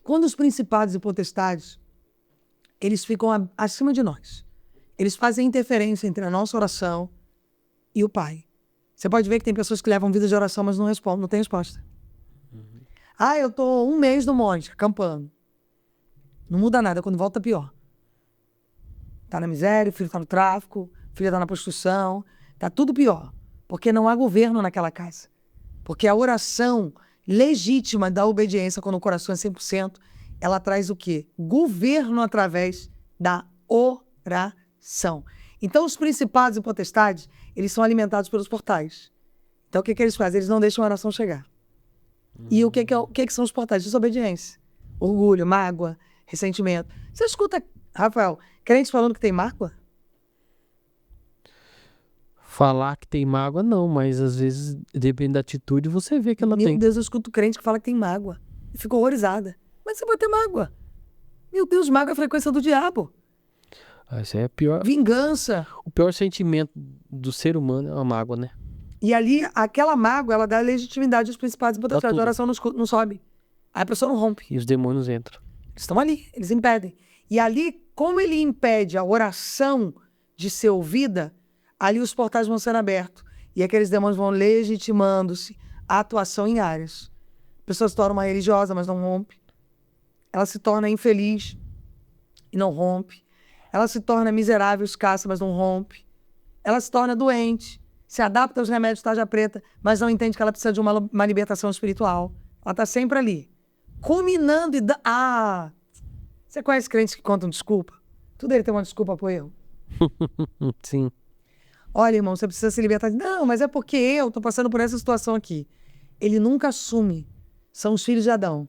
Quando os principados e potestades, eles ficam acima de nós. Eles fazem interferência entre a nossa oração e o Pai. Você pode ver que tem pessoas que levam vida de oração, mas não respondem, não tem resposta. Eu tô 1 mês no monte, acampando. Não muda nada, quando volta pior. Tá na miséria, o filho tá no tráfico, a filha tá na prostituição, tá tudo pior. Porque não há governo naquela casa. Porque a oração legítima da obediência, quando o coração é 100%, ela traz o quê? Governo através da oração. Então, os principados e potestades, eles são alimentados pelos portais. Então, o que eles fazem? Eles não deixam a oração chegar. E o que são os portais? Desobediência, orgulho, mágoa, ressentimento. Você escuta, Rafael, crentes falando que tem mágoa? Falar que tem mágoa, não, mas às vezes, depende da atitude, você vê que ela Meu tem. Deus, eu escuto crente que fala que tem mágoa. E fico horrorizada. Mas você pode ter mágoa. Meu Deus, mágoa é a frequência do diabo. Isso aí é pior. Vingança. O pior sentimento do ser humano é uma mágoa, né? E ali, aquela mágoa, ela dá legitimidade aos principados e potestades. tudo. A oração não sobe. Aí a pessoa não rompe. E os demônios entram. Eles estão ali, eles impedem. E ali, como ele impede a oração de ser ouvida, ali os portais vão sendo abertos. E aqueles demônios vão legitimando-se a atuação em áreas. A pessoa se torna uma religiosa, mas não rompe. Ela se torna infeliz e não rompe. Ela se torna miserável, escassa, mas não rompe. Ela se torna doente, se adapta aos remédios de tarja preta, mas não entende que ela precisa de uma libertação espiritual. Ela está sempre ali, culminando e... Você conhece crentes que contam desculpa? Tudo ele tem uma desculpa por erro. Sim. Olha, irmão, você precisa se libertar. Não, mas é porque eu estou passando por essa situação aqui. Ele nunca assume. São os filhos de Adão.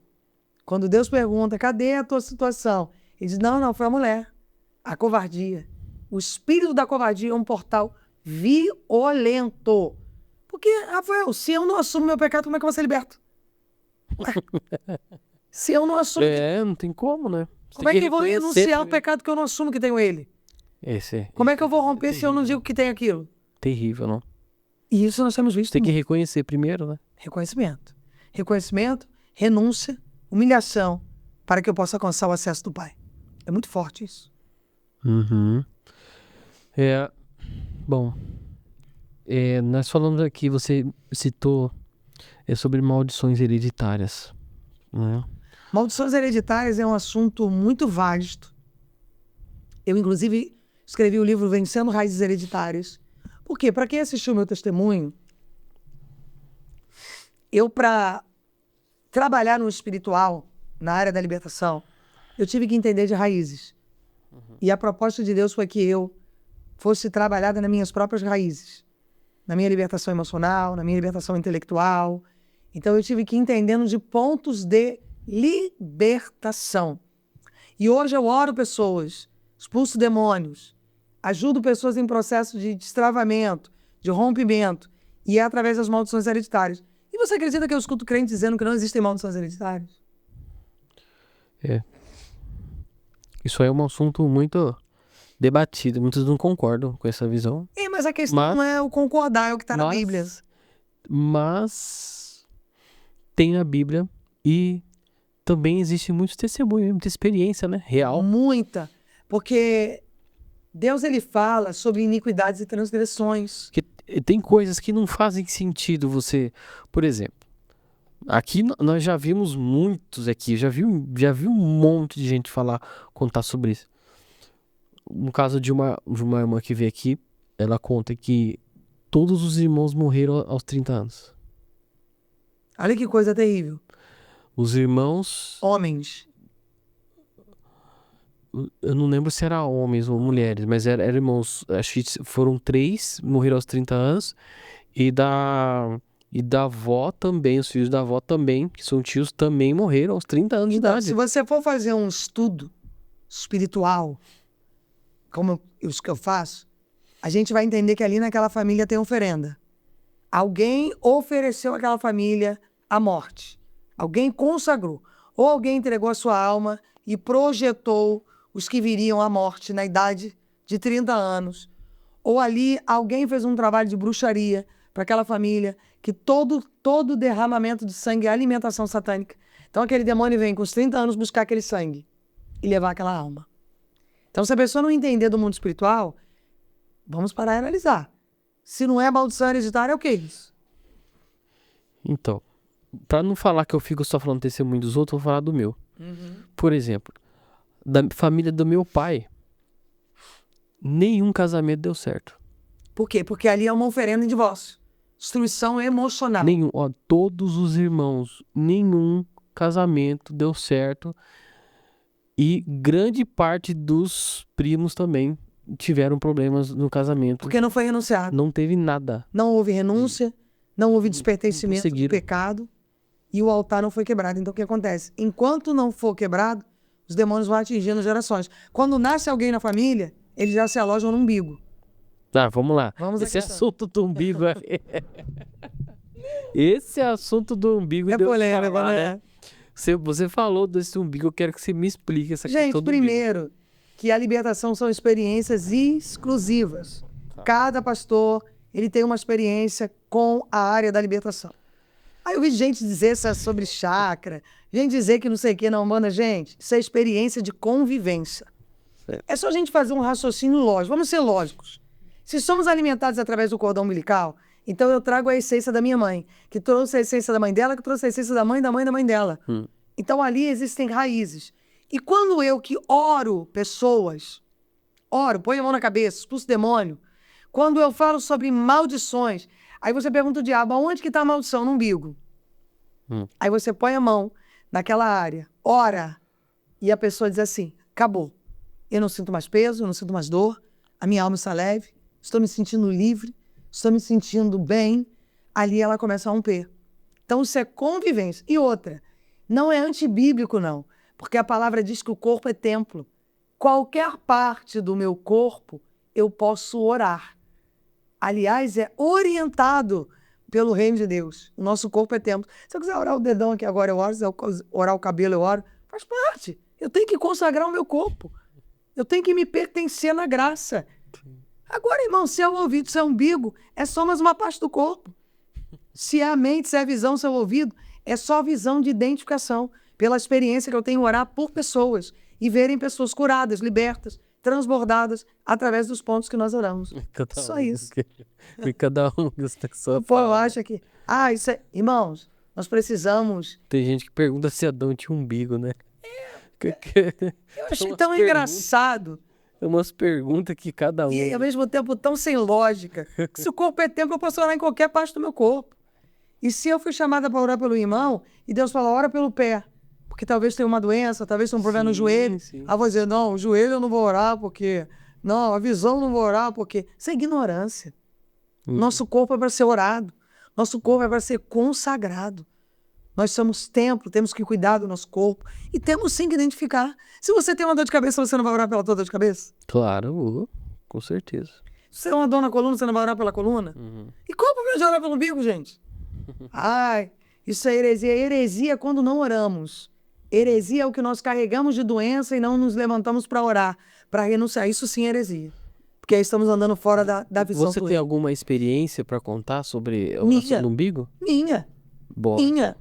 Quando Deus pergunta, cadê a tua situação? Ele diz, não, foi a mulher. A covardia. O espírito da covardia é um portal violento. Porque, Rafael, se eu não assumo meu pecado, como é que eu vou ser liberto? Se eu não assumo... Não tem como, né? Você Como é tem que eu vou reconhecer renunciar ao primeiro. pecado que eu não assumo que tenho ele? Esse Como é que eu vou romper se eu não digo que tem aquilo? terrível, não? E isso nós temos visto Você tem que muito. reconhecer primeiro, né? Reconhecimento. Reconhecimento, renúncia, humilhação, para que eu possa alcançar o acesso do Pai. É muito forte isso. Uhum. Bom, nós falamos aqui, você citou é sobre maldições hereditárias, né? Maldições hereditárias é um assunto muito vasto. Eu, inclusive, escrevi o livro Vencendo Raízes Hereditárias. Por quê? Para quem assistiu o meu testemunho, eu, para trabalhar no espiritual, na área da libertação, eu tive que entender de raízes. E a proposta de Deus foi que eu fosse trabalhada nas minhas próprias raízes. Na minha libertação emocional, na minha libertação intelectual. Então eu tive que ir entendendo de pontos de libertação. E hoje eu oro pessoas, expulso demônios, ajudo pessoas em processo de destravamento, de rompimento, e é através das maldições hereditárias. E você acredita que eu escuto crente dizendo que não existem maldições hereditárias? Isso aí é um assunto muito debatido. Muitos não concordam com essa visão. Mas a questão não é o concordar, é o que está na Bíblia. Mas tem na Bíblia e também existe muito testemunho, muita experiência, né? Real. Muita. Porque Deus, ele fala sobre iniquidades e transgressões. Que tem coisas que não fazem sentido você... Por exemplo, aqui nós já vimos muitos aqui, já vi um monte de gente contar sobre isso. No caso de uma irmã que veio aqui, ela conta que todos os irmãos morreram aos 30 anos. Olha que coisa terrível. Os irmãos... Homens. Eu não lembro se era homens ou mulheres, mas eram irmãos. Acho que foram 3, morreram aos 30 anos. E da avó também, os filhos da avó também, que são tios, também morreram aos 30 anos de idade. Se você for fazer um estudo espiritual, como os que eu faço, a gente vai entender que ali naquela família tem oferenda. Alguém ofereceu àquela família a morte. Alguém consagrou. Ou alguém entregou a sua alma e projetou os que viriam à morte na idade de 30 anos. Ou ali alguém fez um trabalho de bruxaria para aquela família, que todo derramamento de sangue é alimentação satânica. Então aquele demônio vem com os 30 anos buscar aquele sangue e levar aquela alma. Então se a pessoa não entender do mundo espiritual, vamos parar e analisar. Se não é maldição hereditária, é o que é isso? Então, para não falar que eu fico só falando testemunho dos outros, eu vou falar do meu. Por exemplo, da família do meu pai, nenhum casamento deu certo. Por quê? Porque ali é uma oferenda em divórcio. Destruição emocional. Nenhum, todos os irmãos, nenhum casamento deu certo. E grande parte dos primos também tiveram problemas no casamento. Porque não foi renunciado. Não teve nada. Não houve renúncia, não houve despertencimento do pecado e o altar não foi quebrado. Então o que acontece? Enquanto não for quebrado, os demônios vão atingindo gerações. Quando nasce alguém na família, eles já se alojam no umbigo. Vamos lá. Esse assunto do umbigo Esse assunto do umbigo é polêmico, né? Você falou desse umbigo, eu quero que você me explique essa questão do umbigo. Gente, primeiro, que a libertação são experiências exclusivas. Cada pastor, ele tem uma experiência com a área da libertação. Aí eu vi gente dizer isso é sobre chakra, gente dizer que não sei o que, não, manda, gente, isso é experiência de convivência. É só a gente fazer um raciocínio lógico, vamos ser lógicos. Se somos alimentados através do cordão umbilical, então eu trago a essência da minha mãe, que trouxe a essência da mãe dela, que trouxe a essência da mãe dela. Então ali existem raízes. E quando eu que oro pessoas, ponho a mão na cabeça, expulso demônio, quando eu falo sobre maldições, aí você pergunta o diabo, aonde que está a maldição? No umbigo. Aí você põe a mão naquela área, ora, e a pessoa diz assim, acabou. Eu não sinto mais peso, eu não sinto mais dor, a minha alma está leve, estou me sentindo livre, estou me sentindo bem, ali ela começa a romper. Então isso é convivência. E outra, não é antibíblico não, porque a palavra diz que o corpo é templo. Qualquer parte do meu corpo eu posso orar. Aliás, é orientado pelo reino de Deus. O nosso corpo é templo. Se eu quiser orar o dedão aqui agora, eu oro. Se eu orar o cabelo, eu oro. Faz parte. Eu tenho que consagrar o meu corpo. Eu tenho que me pertencer na graça. Agora, irmão, se é o ouvido, se é o umbigo, é só mais uma parte do corpo. Se é a mente, se é a visão, se é o ouvido, é só visão de identificação. Pela experiência que eu tenho orar por pessoas e verem pessoas curadas, libertas, transbordadas através dos pontos que nós oramos. Só isso. Cada um gosta da sua Pô, eu acho que... isso é... Irmãos, Nós precisamos... Tem gente que pergunta se Adão tinha umbigo, né? Eu achei tão engraçado. É umas perguntas que cada um... E ao mesmo tempo tão sem lógica. Se o corpo é templo, eu posso orar em qualquer parte do meu corpo. E se eu fui chamada para orar pelo irmão, e Deus fala, ora pelo pé, porque talvez tenha uma doença, talvez tenha um problema no joelho. Aí eu vou dizer, não, o joelho eu não vou orar porque... Não, a visão eu não vou orar porque... Isso é ignorância. Nosso corpo é para ser orado. Nosso corpo é para ser consagrado. Nós somos templo, temos que cuidar do nosso corpo. E temos sim que identificar. Se você tem uma dor de cabeça, você não vai orar pela tua dor de cabeça? Claro, com certeza. Se você tem uma dor na coluna, você não vai orar pela coluna? E qual é o problema de orar pelo umbigo, gente? Ai, isso é heresia. Heresia é quando não oramos. Heresia é o que nós carregamos de doença e não nos levantamos para orar, para renunciar. Isso sim é heresia. Porque aí estamos andando fora da visão. Você tem alguma experiência para contar sobre o umbigo? Minha. Boa. Minha.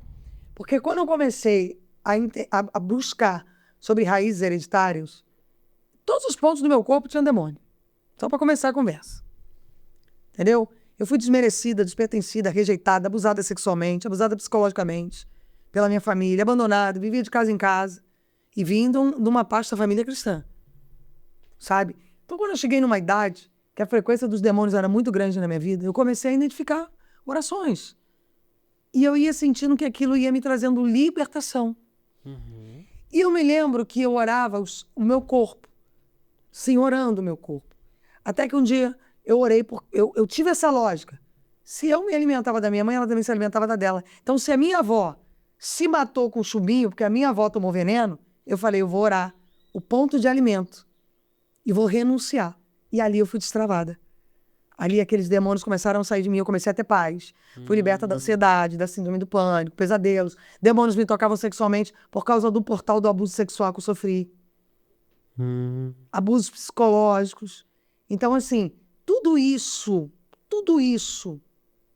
Porque quando eu comecei a buscar sobre raízes hereditárias, todos os pontos do meu corpo tinham demônio. Só para começar a conversa. Entendeu? Eu fui desmerecida, despertencida, rejeitada, abusada sexualmente, abusada psicologicamente pela minha família, abandonada, vivia de casa em casa e vindo de uma parte da família cristã. Sabe? Então, quando eu cheguei numa idade que a frequência dos demônios era muito grande na minha vida, eu comecei a identificar orações. E eu ia sentindo que aquilo ia me trazendo libertação. E eu me lembro que eu orava o meu corpo, sim, orando o meu corpo. Até que um dia eu orei, eu tive essa lógica. Se eu me alimentava da minha mãe, ela também se alimentava da dela. Então, se a minha avó se matou com chumbinho, porque a minha avó tomou veneno, eu falei, eu vou orar o ponto de alimento e vou renunciar. E ali eu fui destravada. Ali aqueles demônios começaram a sair de mim, eu comecei a ter paz. Fui liberta da ansiedade, da síndrome do pânico, pesadelos. Demônios me tocavam sexualmente por causa do portal do abuso sexual que eu sofri. Abusos psicológicos. Então, assim, tudo isso,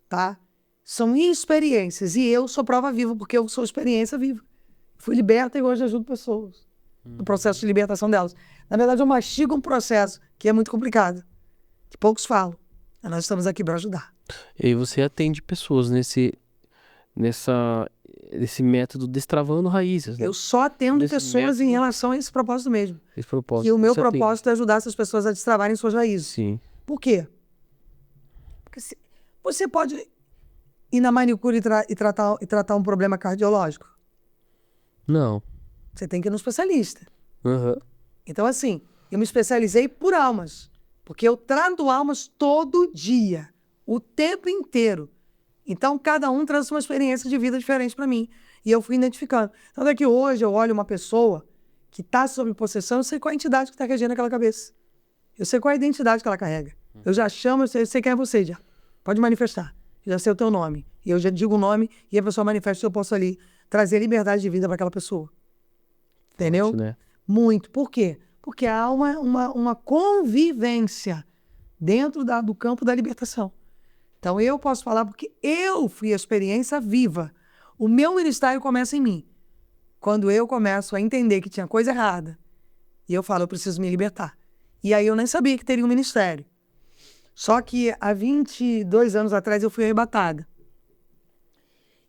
tá? São experiências. E eu sou prova viva, porque eu sou experiência viva. Fui liberta e hoje ajudo pessoas no processo de libertação delas. Na verdade, eu mastigo um processo que é muito complicado, que poucos falam. Nós estamos aqui para ajudar. E aí você atende pessoas nesse método Destravando Raízes, né? Eu só atendo pessoas em relação a esse propósito mesmo. Esse propósito. E o meu propósito é ajudar essas pessoas a destravarem suas raízes. Sim. Por quê? Porque você pode ir na manicure e tratar um problema cardiológico? Não. Você tem que ir no especialista. Uhum. Então, assim, eu me especializei por almas. Porque eu trato almas todo dia, o tempo inteiro. Então, cada um traz uma experiência de vida diferente para mim. E eu fui identificando. Então, daqui hoje eu olho uma pessoa que está sob possessão, eu sei qual é a entidade que está regendo aquela cabeça. Eu sei qual é a identidade que ela carrega. Eu já chamo, eu sei quem é você já. Pode manifestar. Eu já sei o teu nome. E eu já digo o nome e a pessoa manifesta, eu posso ali trazer liberdade de vida para aquela pessoa. Entendeu? Forte, né? Muito. Por quê? Porque há uma convivência dentro do campo da libertação. Então, eu posso falar porque eu fui a experiência viva. O meu ministério começa em mim. Quando eu começo a entender que tinha coisa errada, e eu falo, eu preciso me libertar. E aí eu nem sabia que teria um ministério. Só que há 22 anos atrás eu fui arrebatada.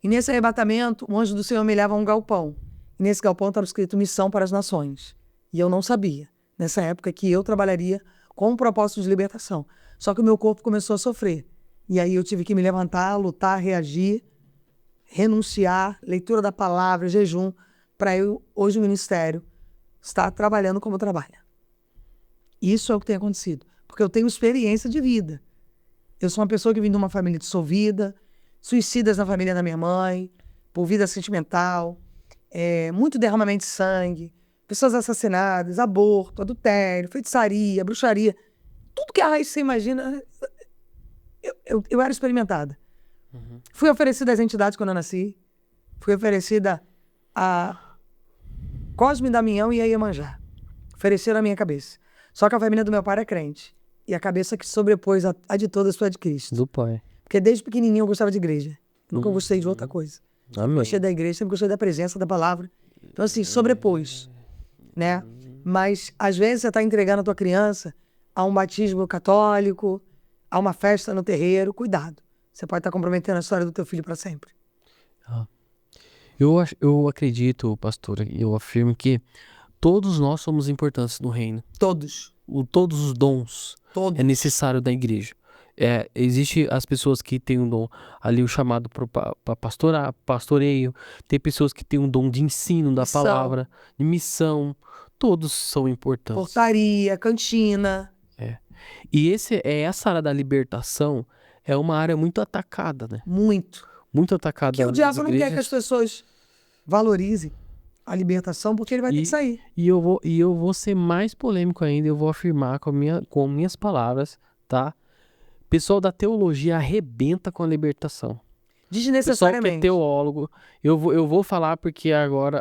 E nesse arrebatamento, o anjo do Senhor me leva a um galpão. E nesse galpão estava escrito Missão para as Nações. E eu não sabia, nessa época, que eu trabalharia com um propósito de libertação. Só que o meu corpo começou a sofrer. E aí eu tive que me levantar, lutar, reagir, renunciar, leitura da palavra, jejum, para eu, hoje, o ministério estar trabalhando como trabalha. Isso é o que tem acontecido. Porque eu tenho experiência de vida. Eu sou uma pessoa que vim de uma família dissolvida, suicidas na família da minha mãe, por vida sentimental, muito derramamento de sangue, pessoas assassinadas, aborto, adultério, feitiçaria, bruxaria. Tudo que a raiz você imagina, eu era experimentada. Fui oferecida às entidades quando eu nasci. Fui oferecida a Cosme, Damião e a Iemanjá. Ofereceram a minha cabeça. Só que a família do meu pai era crente. E a cabeça que sobrepôs a de todas foi a de Cristo. Do pai. Porque desde pequenininho eu gostava de igreja. Nunca gostei de outra coisa. Amém. Gostei da igreja, sempre gostei da presença, da palavra. Então, assim, sobrepôs. Né? Mas, às vezes, você está entregando a tua criança a um batismo católico, a uma festa no terreiro. Cuidado. Você pode estar comprometendo a história do teu filho para sempre. Eu acredito, pastora, eu afirmo que todos nós somos importantes no reino. Todos. Todos os dons Todos. é necessário da igreja. Existe as pessoas que têm um dom ali, o chamado para pastoreio. Tem pessoas que têm um dom de ensino da Missão. palavra, de missão. Todos são importantes. Portaria, cantina. E essa área da libertação é uma área muito atacada, né? Muito. Muito atacada. Que o nas diabo não quer que as igrejas. pessoas valorizem a libertação, porque ele vai ter que sair. E eu vou ser mais polêmico ainda, eu vou afirmar com minhas palavras, tá? O pessoal da teologia arrebenta com a libertação. O pessoal que é Desnecessariamente. teólogo, eu vou falar porque agora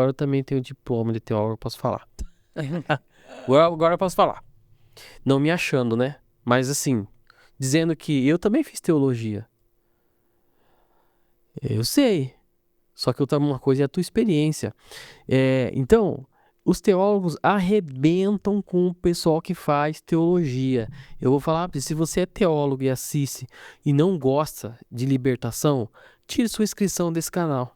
eu também tenho diploma de teólogo, eu posso falar. Agora eu posso falar. Não me achando, né? Mas assim, dizendo que eu também fiz teologia. Eu sei. Só que uma coisa é a tua experiência. Então, os teólogos arrebentam com o pessoal que faz teologia. Eu vou falar pra você, se você é teólogo e assiste e não gosta de libertação, tire sua inscrição desse canal.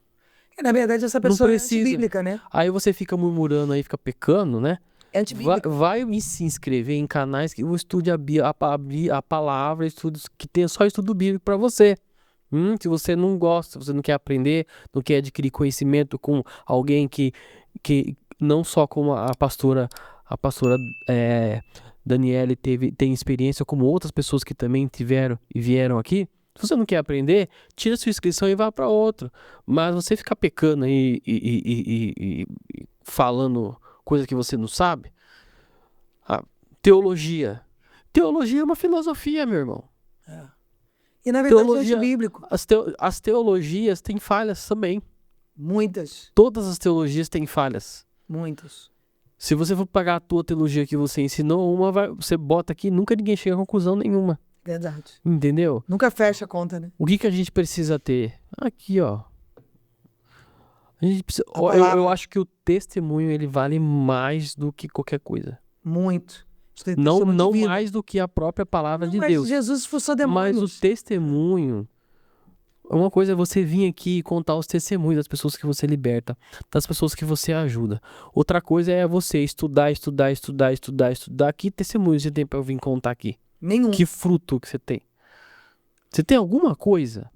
Na verdade, essa Não pessoa é precisa. antibíblica, né? Aí você fica murmurando aí, fica pecando, né? É antibíblica. Vai se inscrever em canais que estude a palavra, estudos que tenha só estudo bíblico para você. Se você não gosta, se você não quer aprender, não quer adquirir conhecimento com alguém que não só como a pastora Daniele tem experiência, como outras pessoas que também tiveram e vieram aqui. Se você não quer aprender, tira sua inscrição e vá para outro. Mas você ficar pecando aí e falando coisa que você não sabe. Teologia. Teologia é uma filosofia, meu irmão. E na verdade Teologia- é antibíblico. As teologias têm falhas também. Muitas. Todas as teologias têm falhas. Muitas. Se você for pagar a tua teologia que você ensinou, você bota aqui, nunca ninguém chega a conclusão nenhuma. Verdade. Entendeu? Nunca fecha a conta, né? O que a gente precisa ter? Aqui, ó. A gente precisa, A eu palavra. acho que o testemunho ele vale mais do que qualquer coisa. Muito. Não mais do que a própria palavra de Mas Deus. Jesus expulsou Mas demônios. o testemunho. Uma coisa é você vir aqui e contar os testemunhos das pessoas que você liberta, das pessoas que você ajuda. Outra coisa é você estudar. Que testemunhos você tem pra eu vir contar aqui? Nenhum. Que fruto que você tem? Você tem alguma coisa?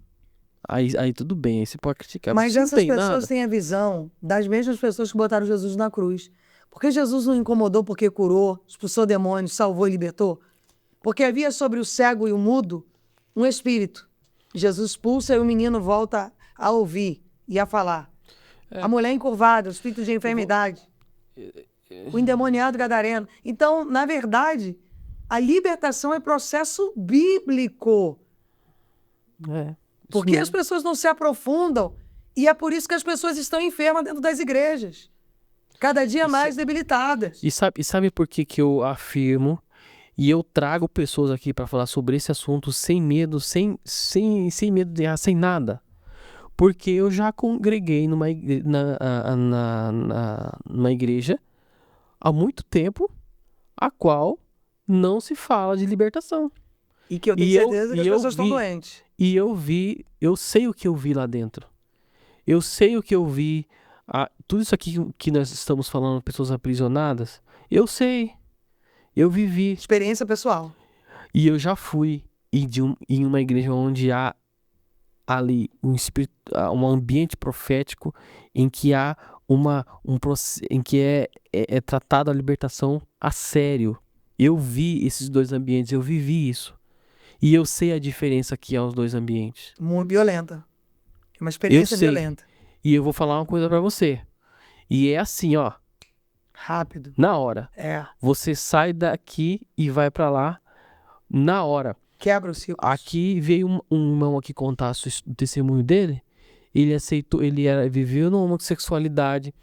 Aí tudo bem, aí você pode criticar. Mas você não essas tem pessoas nada. têm a visão das mesmas pessoas que botaram Jesus na cruz. Porque Jesus não incomodou porque curou, expulsou demônios, salvou e libertou. Porque havia sobre o cego e o mudo um espírito. Jesus expulsa e o menino volta a ouvir e a falar. A mulher encurvada, o espírito de enfermidade. O endemoniado gadareno. Então, na verdade, a libertação é processo bíblico. Porque as pessoas não se aprofundam e é por isso que as pessoas estão enfermas dentro das igrejas. Cada dia mais debilitadas. E sabe por que eu afirmo e eu trago pessoas aqui para falar sobre esse assunto sem medo, sem medo de errar, sem nada? Porque eu já congreguei numa igreja há muito tempo, a qual não se fala de libertação. E que eu tenho certeza que as pessoas estão doentes. E eu sei o que eu vi lá dentro. Eu sei o que eu vi. Tudo isso aqui que nós estamos falando, pessoas aprisionadas, eu sei. Eu vivi. Experiência pessoal. E eu já fui em uma igreja onde há ali um ambiente profético em que há em que é tratada a libertação a sério. Eu vi esses dois ambientes, eu vivi isso. E eu sei a diferença que há os dois ambientes. Muito violenta. É uma experiência violenta. E eu vou falar uma coisa pra você. E é assim, ó. Rápido. Na hora. Você sai daqui e vai pra lá na hora. Quebra o ciclo. Aqui veio um irmão aqui contar o testemunho dele. Ele aceitou, viveu numa homossexualidade,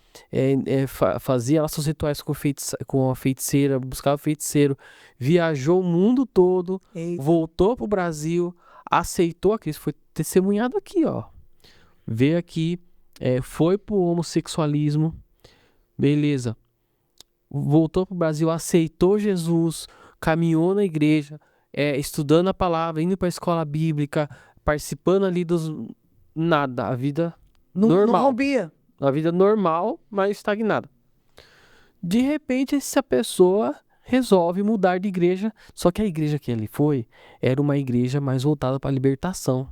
fazia laços rituais com a feiticeira, buscava feiticeiro, viajou o mundo todo, voltou pro Brasil, aceitou a Cristo, foi testemunhado aqui, ó. Veio aqui, foi pro homossexualismo, beleza. Voltou pro Brasil, aceitou Jesus, caminhou na igreja, estudando a palavra, indo pra escola bíblica, participando ali dos... Nada, a vida Não normal. rompia. Uma vida normal, mas estagnada. De repente, essa pessoa resolve mudar de igreja. Só que a igreja que ele foi era uma igreja mais voltada para a libertação.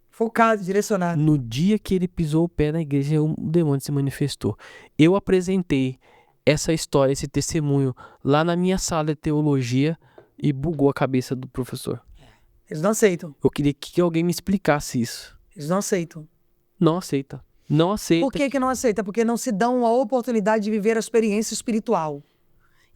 Focado, direcionado. No dia que ele pisou o pé na igreja, o demônio se manifestou. Eu apresentei essa história, esse testemunho, lá na minha sala de teologia e bugou a cabeça do professor. Eles não aceitam. Eu queria que alguém me explicasse isso. Eles não aceitam. Não aceita. Não aceita. Por que não aceita? Porque não se dão a oportunidade de viver a experiência espiritual.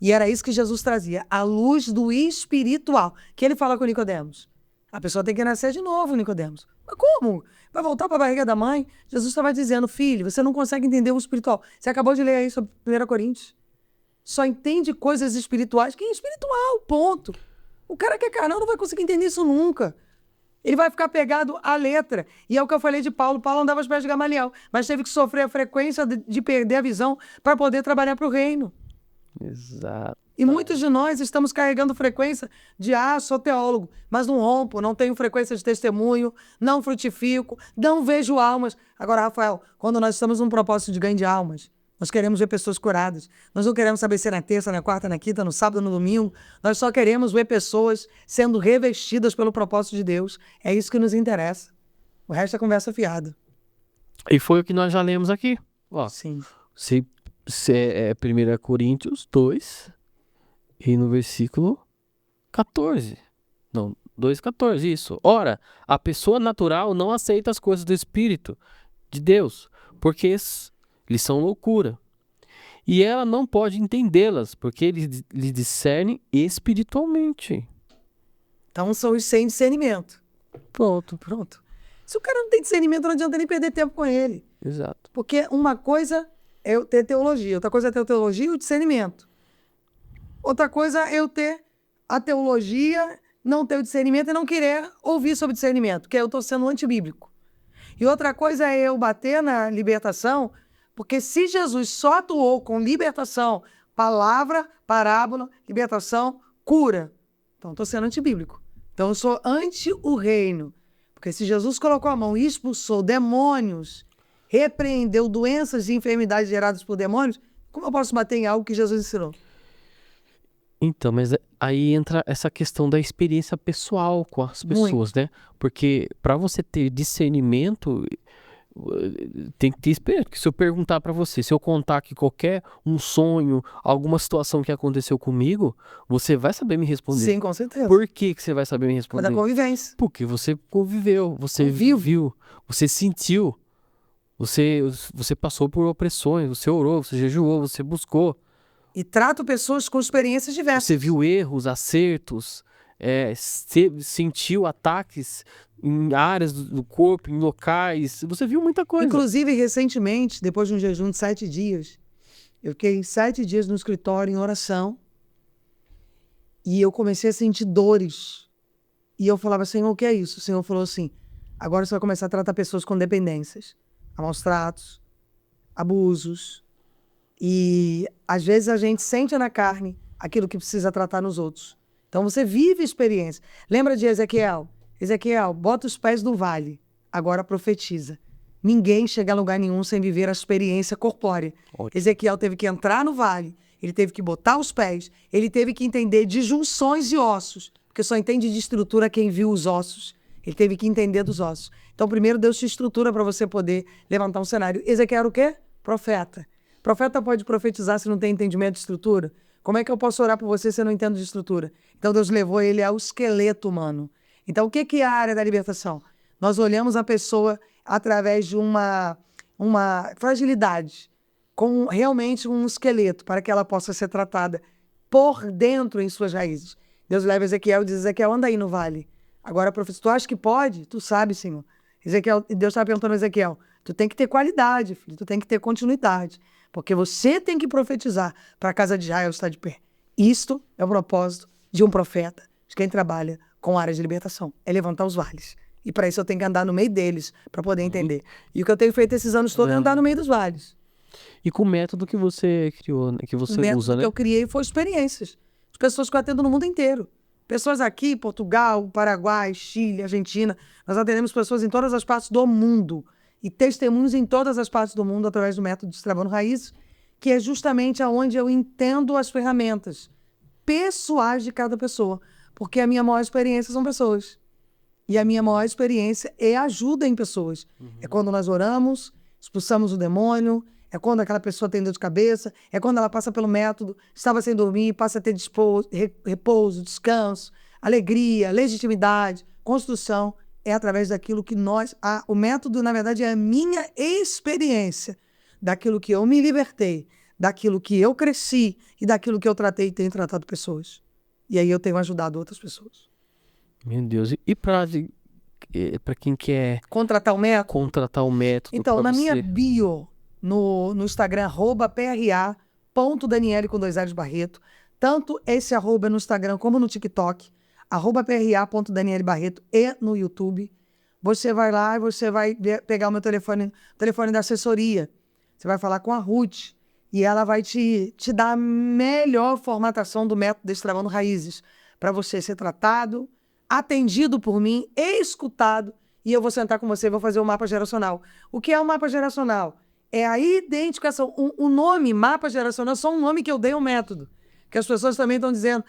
E era isso que Jesus trazia, a luz do espiritual. Que ele fala com Nicodemos. A pessoa tem que nascer de novo, Nicodemos. Mas como? Vai voltar para a barriga da mãe? Jesus estava dizendo, filho, você não consegue entender o espiritual. Você acabou de ler aí sobre 1 Coríntios. Só entende coisas espirituais. Que é espiritual, ponto. O cara que é carnal não vai conseguir entender isso nunca. Ele vai ficar pegado à letra. E é o que eu falei de Paulo. Paulo andava aos pés de Gamaliel, mas teve que sofrer a frequência de perder a visão para poder trabalhar para o reino. Exato. E muitos de nós estamos carregando frequência de, sou teólogo, mas não rompo, não tenho frequência de testemunho, não frutifico, não vejo almas. Agora, Rafael, quando nós estamos num propósito de ganho de almas, nós queremos ver pessoas curadas. Nós não queremos saber se é na terça, na quarta, na quinta, no sábado, no domingo. Nós só queremos ver pessoas sendo revestidas pelo propósito de Deus. É isso que nos interessa. O resto é conversa fiada. E foi o que nós já lemos aqui. Ó, Sim. se é 1 Coríntios 2 e no versículo 14. Não, 2,14, isso. Ora, a pessoa natural não aceita as coisas do Espírito de Deus, porque eles são loucura. E ela não pode entendê-las, porque ele lhe discerne espiritualmente. Então são os sem discernimento. Pronto. Se o cara não tem discernimento, não adianta nem perder tempo com ele. Exato. Porque uma coisa é eu ter teologia, outra coisa é ter teologia e o discernimento. Outra coisa é eu ter a teologia, não ter o discernimento e não querer ouvir sobre discernimento, que eu estou sendo antibíblico. E outra coisa é eu bater na libertação, porque se Jesus só atuou com libertação, palavra, parábola, libertação, cura, então estou sendo antibíblico. Então eu sou anti o reino. Porque se Jesus colocou a mão e expulsou demônios, repreendeu doenças e enfermidades geradas por demônios, como eu posso bater em algo que Jesus ensinou? Então, mas aí entra essa questão da experiência pessoal com as pessoas, né? Porque para você ter discernimento, tem que ter experiência. Porque se eu perguntar para você, se eu contar aqui qualquer um sonho, alguma situação que aconteceu comigo, você vai saber me responder. Sim, com certeza. Por que você vai saber me responder? Da convivência. Porque você conviveu, você viu, você sentiu, você passou por opressões, você orou, você jejuou, você buscou. E trato pessoas com experiências diversas. Você viu erros, acertos, sentiu ataques em áreas do corpo, em locais. Você viu muita coisa. Inclusive, recentemente, depois de um jejum de 7 dias, eu fiquei 7 dias no escritório em oração e eu comecei a sentir dores. E eu falava, Senhor, o que é isso? O Senhor falou assim, agora você vai começar a tratar pessoas com dependências, a maus tratos, abusos. E às vezes a gente sente na carne aquilo que precisa tratar nos outros. Então você vive experiência. Lembra de Ezequiel? Ezequiel, bota os pés no vale, agora profetiza. Ninguém chega a lugar nenhum sem viver a experiência corpórea. Ótimo. Ezequiel teve que entrar no vale, ele teve que botar os pés, ele teve que entender de junções e ossos, porque só entende de estrutura quem viu os ossos. Ele teve que entender dos ossos. Então primeiro Deus te estrutura para você poder levantar um cenário. Ezequiel era o quê? Profeta. Profeta pode profetizar se não tem entendimento de estrutura? Como é que eu posso orar por você se eu não entendo de estrutura? Então Deus levou ele ao esqueleto humano. Então o que é a área da libertação? Nós olhamos a pessoa através de uma fragilidade, com realmente um esqueleto, para que ela possa ser tratada por dentro em suas raízes. Deus leva Ezequiel e diz, Ezequiel, anda aí no vale. Agora, professor, tu acha que pode? Tu sabe, Senhor. Deus estava perguntando a Ezequiel, tu tem que ter qualidade, filho, tu tem que ter continuidade. Porque você tem que profetizar para a casa de Israel estar de pé. Isto é o propósito de um profeta, de quem trabalha com áreas de libertação. É levantar os vales. E para isso eu tenho que andar no meio deles, para poder entender. E o que eu tenho feito esses anos todos é andar no meio dos vales. E com o método que você criou, né? Que você usa, né? O método que eu criei foi experiências. De pessoas que eu atendo no mundo inteiro. Pessoas aqui, Portugal, Paraguai, Chile, Argentina. Nós atendemos pessoas em todas as partes do mundo. e testemunhos em todas as partes do mundo através do método Destravando Raízes, que é justamente aonde eu entendo as ferramentas pessoais de cada pessoa, porque a minha maior experiência são pessoas. E a minha maior experiência é ajuda em pessoas. É quando nós oramos, expulsamos o demônio, é quando aquela pessoa tem dor de cabeça, é quando ela passa pelo método, estava sem dormir, passa a ter repouso, descanso, alegria, legitimidade, construção. É através daquilo que o método, na verdade, é a minha experiência, daquilo que eu me libertei, daquilo que eu cresci e daquilo que eu tratei e tenho tratado pessoas. E aí eu tenho ajudado outras pessoas. Meu Deus. E para quem quer Contratar o método? contratar o método? Então, na minha você... bio, no Instagram, @PRA.Daniele com 2 L's Barreto, tanto esse arroba no Instagram como no TikTok, @PRA.Daniele Barreto e no YouTube, você vai lá e você vai pegar o meu telefone da assessoria. Você vai falar com a Ruth e ela vai te dar a melhor formatação do método Destravando Raízes para você ser tratado, atendido por mim, escutado, e eu vou sentar com você e vou fazer o mapa geracional. O que é o mapa geracional? É a identificação. O nome mapa geracional é só um nome que eu dei ao método. Que as pessoas também estão dizendo,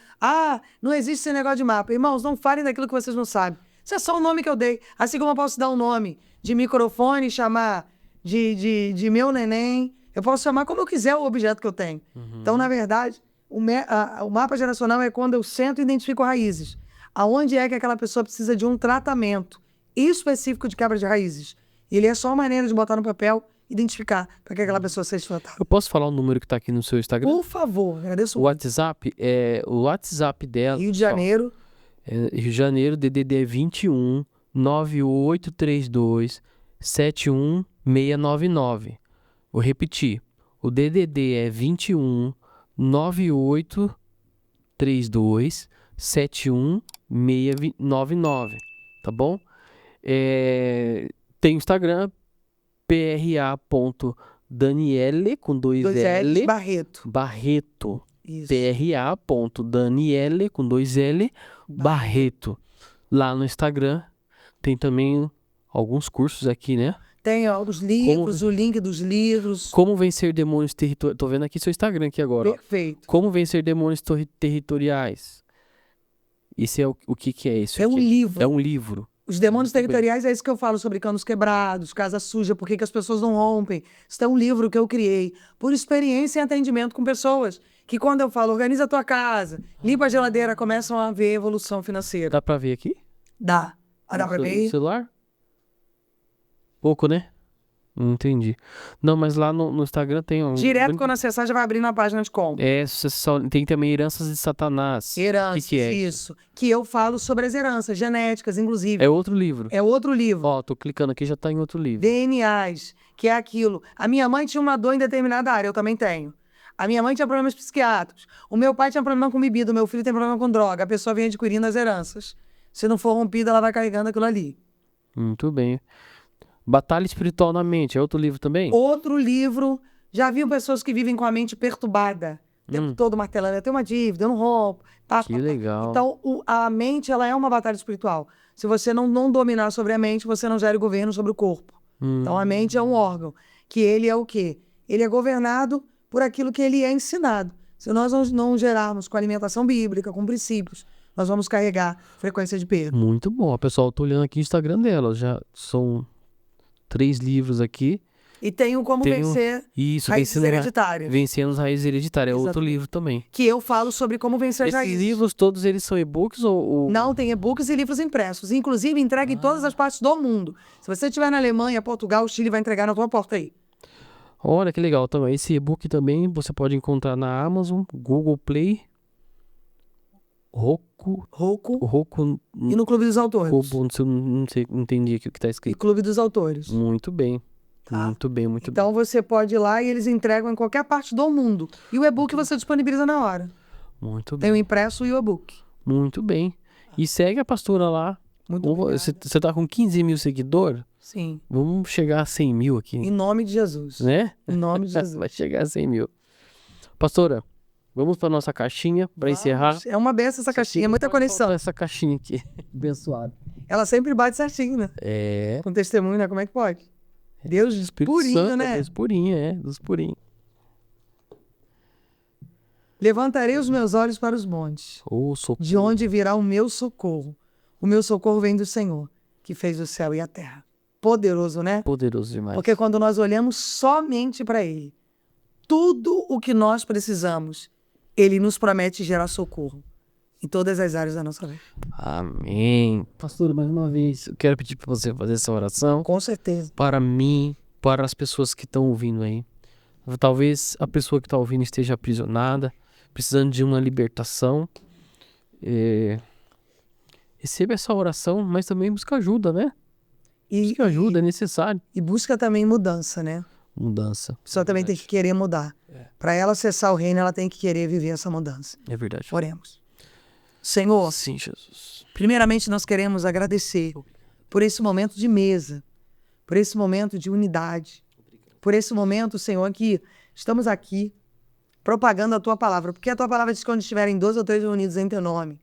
não existe esse negócio de mapa. Irmãos, não falem daquilo que vocês não sabem. Isso é só o nome que eu dei. Assim como eu posso dar um nome de microfone, chamar de meu neném, eu posso chamar como eu quiser o objeto que eu tenho. Então, na verdade, o mapa geracional é quando eu sento e identifico raízes. Aonde é que aquela pessoa precisa de um tratamento específico de quebra de raízes. Ele é só uma maneira de botar no papel, identificar, para que aquela pessoa seja tratada. Eu posso falar o número que está aqui no seu Instagram? Por favor, agradeço. O WhatsApp o WhatsApp dela. Rio de Janeiro. Rio de Janeiro, DDD é 21 9832 71699. Vou repetir. O DDD é 21 9832 71699. Tá bom? Tem o Instagram, pra.Daniele com 2 L Barreto. Isso. pra.Daniele com 2 L Barreto. Lá no Instagram tem também alguns cursos aqui, né? Tem os livros, o link dos livros. Como vencer demônios territoriais. Tô vendo aqui seu Instagram aqui agora. Perfeito. Ó. Como vencer demônios territoriais. Isso é o que é isso? É um livro. É um livro. Os demônios territoriais é isso que eu falo sobre canos quebrados, casa suja, por que as pessoas não rompem. Isso é um livro que eu criei por experiência e atendimento com pessoas. Que quando eu falo, organiza a tua casa, limpa a geladeira, começam a ver evolução financeira. Dá pra ver aqui? Dá. Dá pra ver? No celular? Pouco, né? Não entendi. Não, mas lá no Instagram tem um... Direto quando acessar já vai abrir na página de compra. Tem também heranças de Satanás. Heranças, que é? Isso. Que eu falo sobre as heranças genéticas, inclusive. É outro livro. É outro livro. Ó, tô clicando aqui, já tá em outro livro. DNAs, que é aquilo. A minha mãe tinha uma dor em determinada área, eu também tenho. A minha mãe tinha problemas psiquiátricos. O meu pai tinha problema com bebida, o meu filho tem problema com droga. A pessoa vem adquirindo as heranças. Se não for rompida, ela vai carregando aquilo ali. Muito bem. Batalha Espiritual na Mente, é outro livro também? Outro livro. Já viu pessoas que vivem com a mente perturbada? O tempo todo martelando, eu tenho uma dívida, eu não rompo. Que legal. Então, a mente, ela é uma batalha espiritual. Se você não dominar sobre a mente, você não gera o governo sobre o corpo. Então, a mente é um órgão. Que ele é o quê? Ele é governado por aquilo que ele é ensinado. Se nós não gerarmos com alimentação bíblica, com princípios, nós vamos carregar frequência de perda. Muito bom. Pessoal, eu tô olhando aqui o Instagram dela. Já são 3 livros aqui. E tem o Como Vencer Raízes Hereditárias. Vencendo as Raízes Hereditárias. É outro livro também. Que eu falo sobre como vencer as raízes. Esses livros todos eles são e-books ou... Não, tem e-books e livros impressos. Inclusive, entrega em todas as partes do mundo. Se você estiver na Alemanha, Portugal, o Chile vai entregar na tua porta aí. Olha que legal. Então, esse e-book também você pode encontrar na Amazon, Google Play, Roku e no Clube dos Autores. Não sei, não entendi aqui o que está escrito. E Clube dos Autores. Muito bem. Tá. Muito bem. Então você pode ir lá e eles entregam em qualquer parte do mundo. E o e-book você disponibiliza na hora. Muito bem. Tem o impresso e o e-book. Muito bem. E segue a pastora lá. Você tá com 15 mil seguidores? Sim. Vamos chegar a 100 mil aqui. Em nome de Jesus. Né? Em nome de Jesus. Vai chegar a 100 mil. Pastora, vamos para nossa caixinha para encerrar. É uma benção essa caixinha, muita conexão. Essa caixinha aqui, abençoada. Ela sempre bate certinho, né? É. Com testemunho, né? Como é que pode? Deus Espírito purinho, Santo, né? Deus purinho, Deus purinho. Levantarei os meus olhos para os montes, Ô, socorro. de onde virá o meu socorro. O meu socorro vem do Senhor, que fez o céu e a terra. Poderoso, né? Poderoso demais. Porque quando nós olhamos somente para Ele, tudo o que nós precisamos, Ele nos promete gerar socorro em todas as áreas da nossa vida. Amém. Pastor, mais uma vez, eu quero pedir para você fazer essa oração Com certeza. para mim, para as pessoas que estão ouvindo aí. Talvez a pessoa que está ouvindo esteja aprisionada, precisando de uma libertação. Receba essa oração, mas também busca ajuda, né? Busca ajuda, é necessário. E busca também mudança, né? Mudança. A pessoa também tem que querer mudar. Para ela acessar o reino, ela tem que querer viver essa mudança. É verdade. Oremos. Senhor, Sim, Jesus. primeiramente nós queremos agradecer por esse momento de mesa, por esse momento de unidade, por esse momento, Senhor, que estamos aqui propagando a Tua palavra, porque a Tua palavra diz que quando estiverem 2 ou 3 reunidos em Teu nome,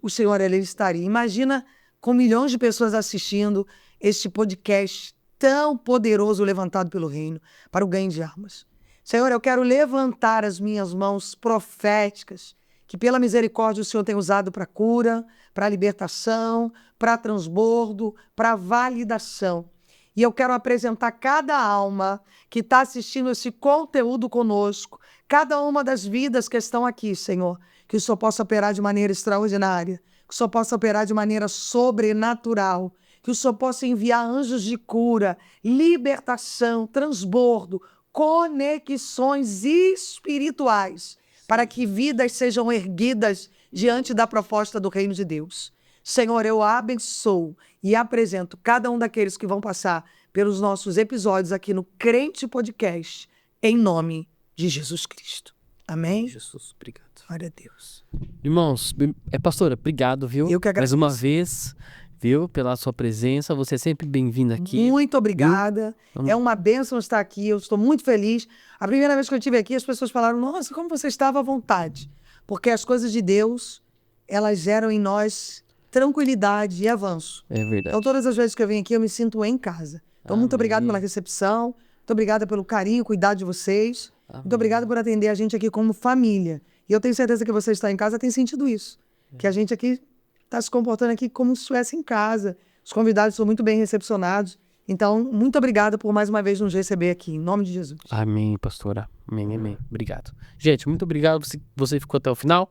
o Senhor, Ele estaria. Imagina com milhões de pessoas assistindo este podcast tão poderoso levantado pelo reino para o ganho de almas. Senhor, eu quero levantar as minhas mãos proféticas, que pela misericórdia o Senhor tem usado para cura, para libertação, para transbordo, para validação. E eu quero apresentar cada alma que está assistindo esse conteúdo conosco, cada uma das vidas que estão aqui, Senhor, que o Senhor possa operar de maneira extraordinária, que o Senhor possa operar de maneira sobrenatural, que o Senhor possa enviar anjos de cura, libertação, transbordo, conexões espirituais, para que vidas sejam erguidas diante da proposta do reino de Deus. Senhor, eu abençoo e apresento cada um daqueles que vão passar pelos nossos episódios aqui no Crente Podcast, em nome de Jesus Cristo. Amém? Jesus, obrigado. Glória a Deus. Irmãos, pastora, obrigado, viu? Eu que agradeço. Mais uma vez, viu? Pela sua presença. Você é sempre bem-vinda aqui. Muito obrigada. É uma bênção estar aqui. Eu estou muito feliz. A primeira vez que eu estive aqui, as pessoas falaram, nossa, como você estava à vontade. Porque as coisas de Deus, elas geram em nós tranquilidade e avanço. É verdade. Então, todas as vezes que eu venho aqui, eu me sinto em casa. Então, muito obrigada pela recepção. Muito obrigada pelo carinho, cuidado de vocês. Muito obrigada por atender a gente aqui como família. E eu tenho certeza que você está em casa tem sentido isso. Que a gente aqui está se comportando aqui como se estivesse em casa. Os convidados são muito bem recepcionados. Então, muito obrigada por mais uma vez nos receber aqui. Em nome de Jesus. Amém, pastora. Amém, amém. Obrigado. Gente, muito obrigado. Você ficou até o final.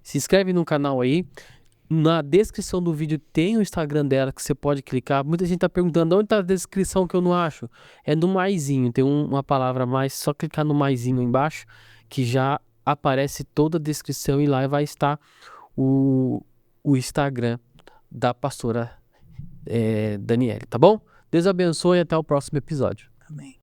Se inscreve no canal aí. Na descrição do vídeo tem o Instagram dela que você pode clicar. Muita gente tá perguntando onde tá a descrição que eu não acho. É no maisinho, tem uma palavra mais, só clicar no maisinho embaixo que já aparece toda a descrição e lá vai estar o Instagram da pastora Daniele, tá bom? Deus abençoe e até o próximo episódio. Amém.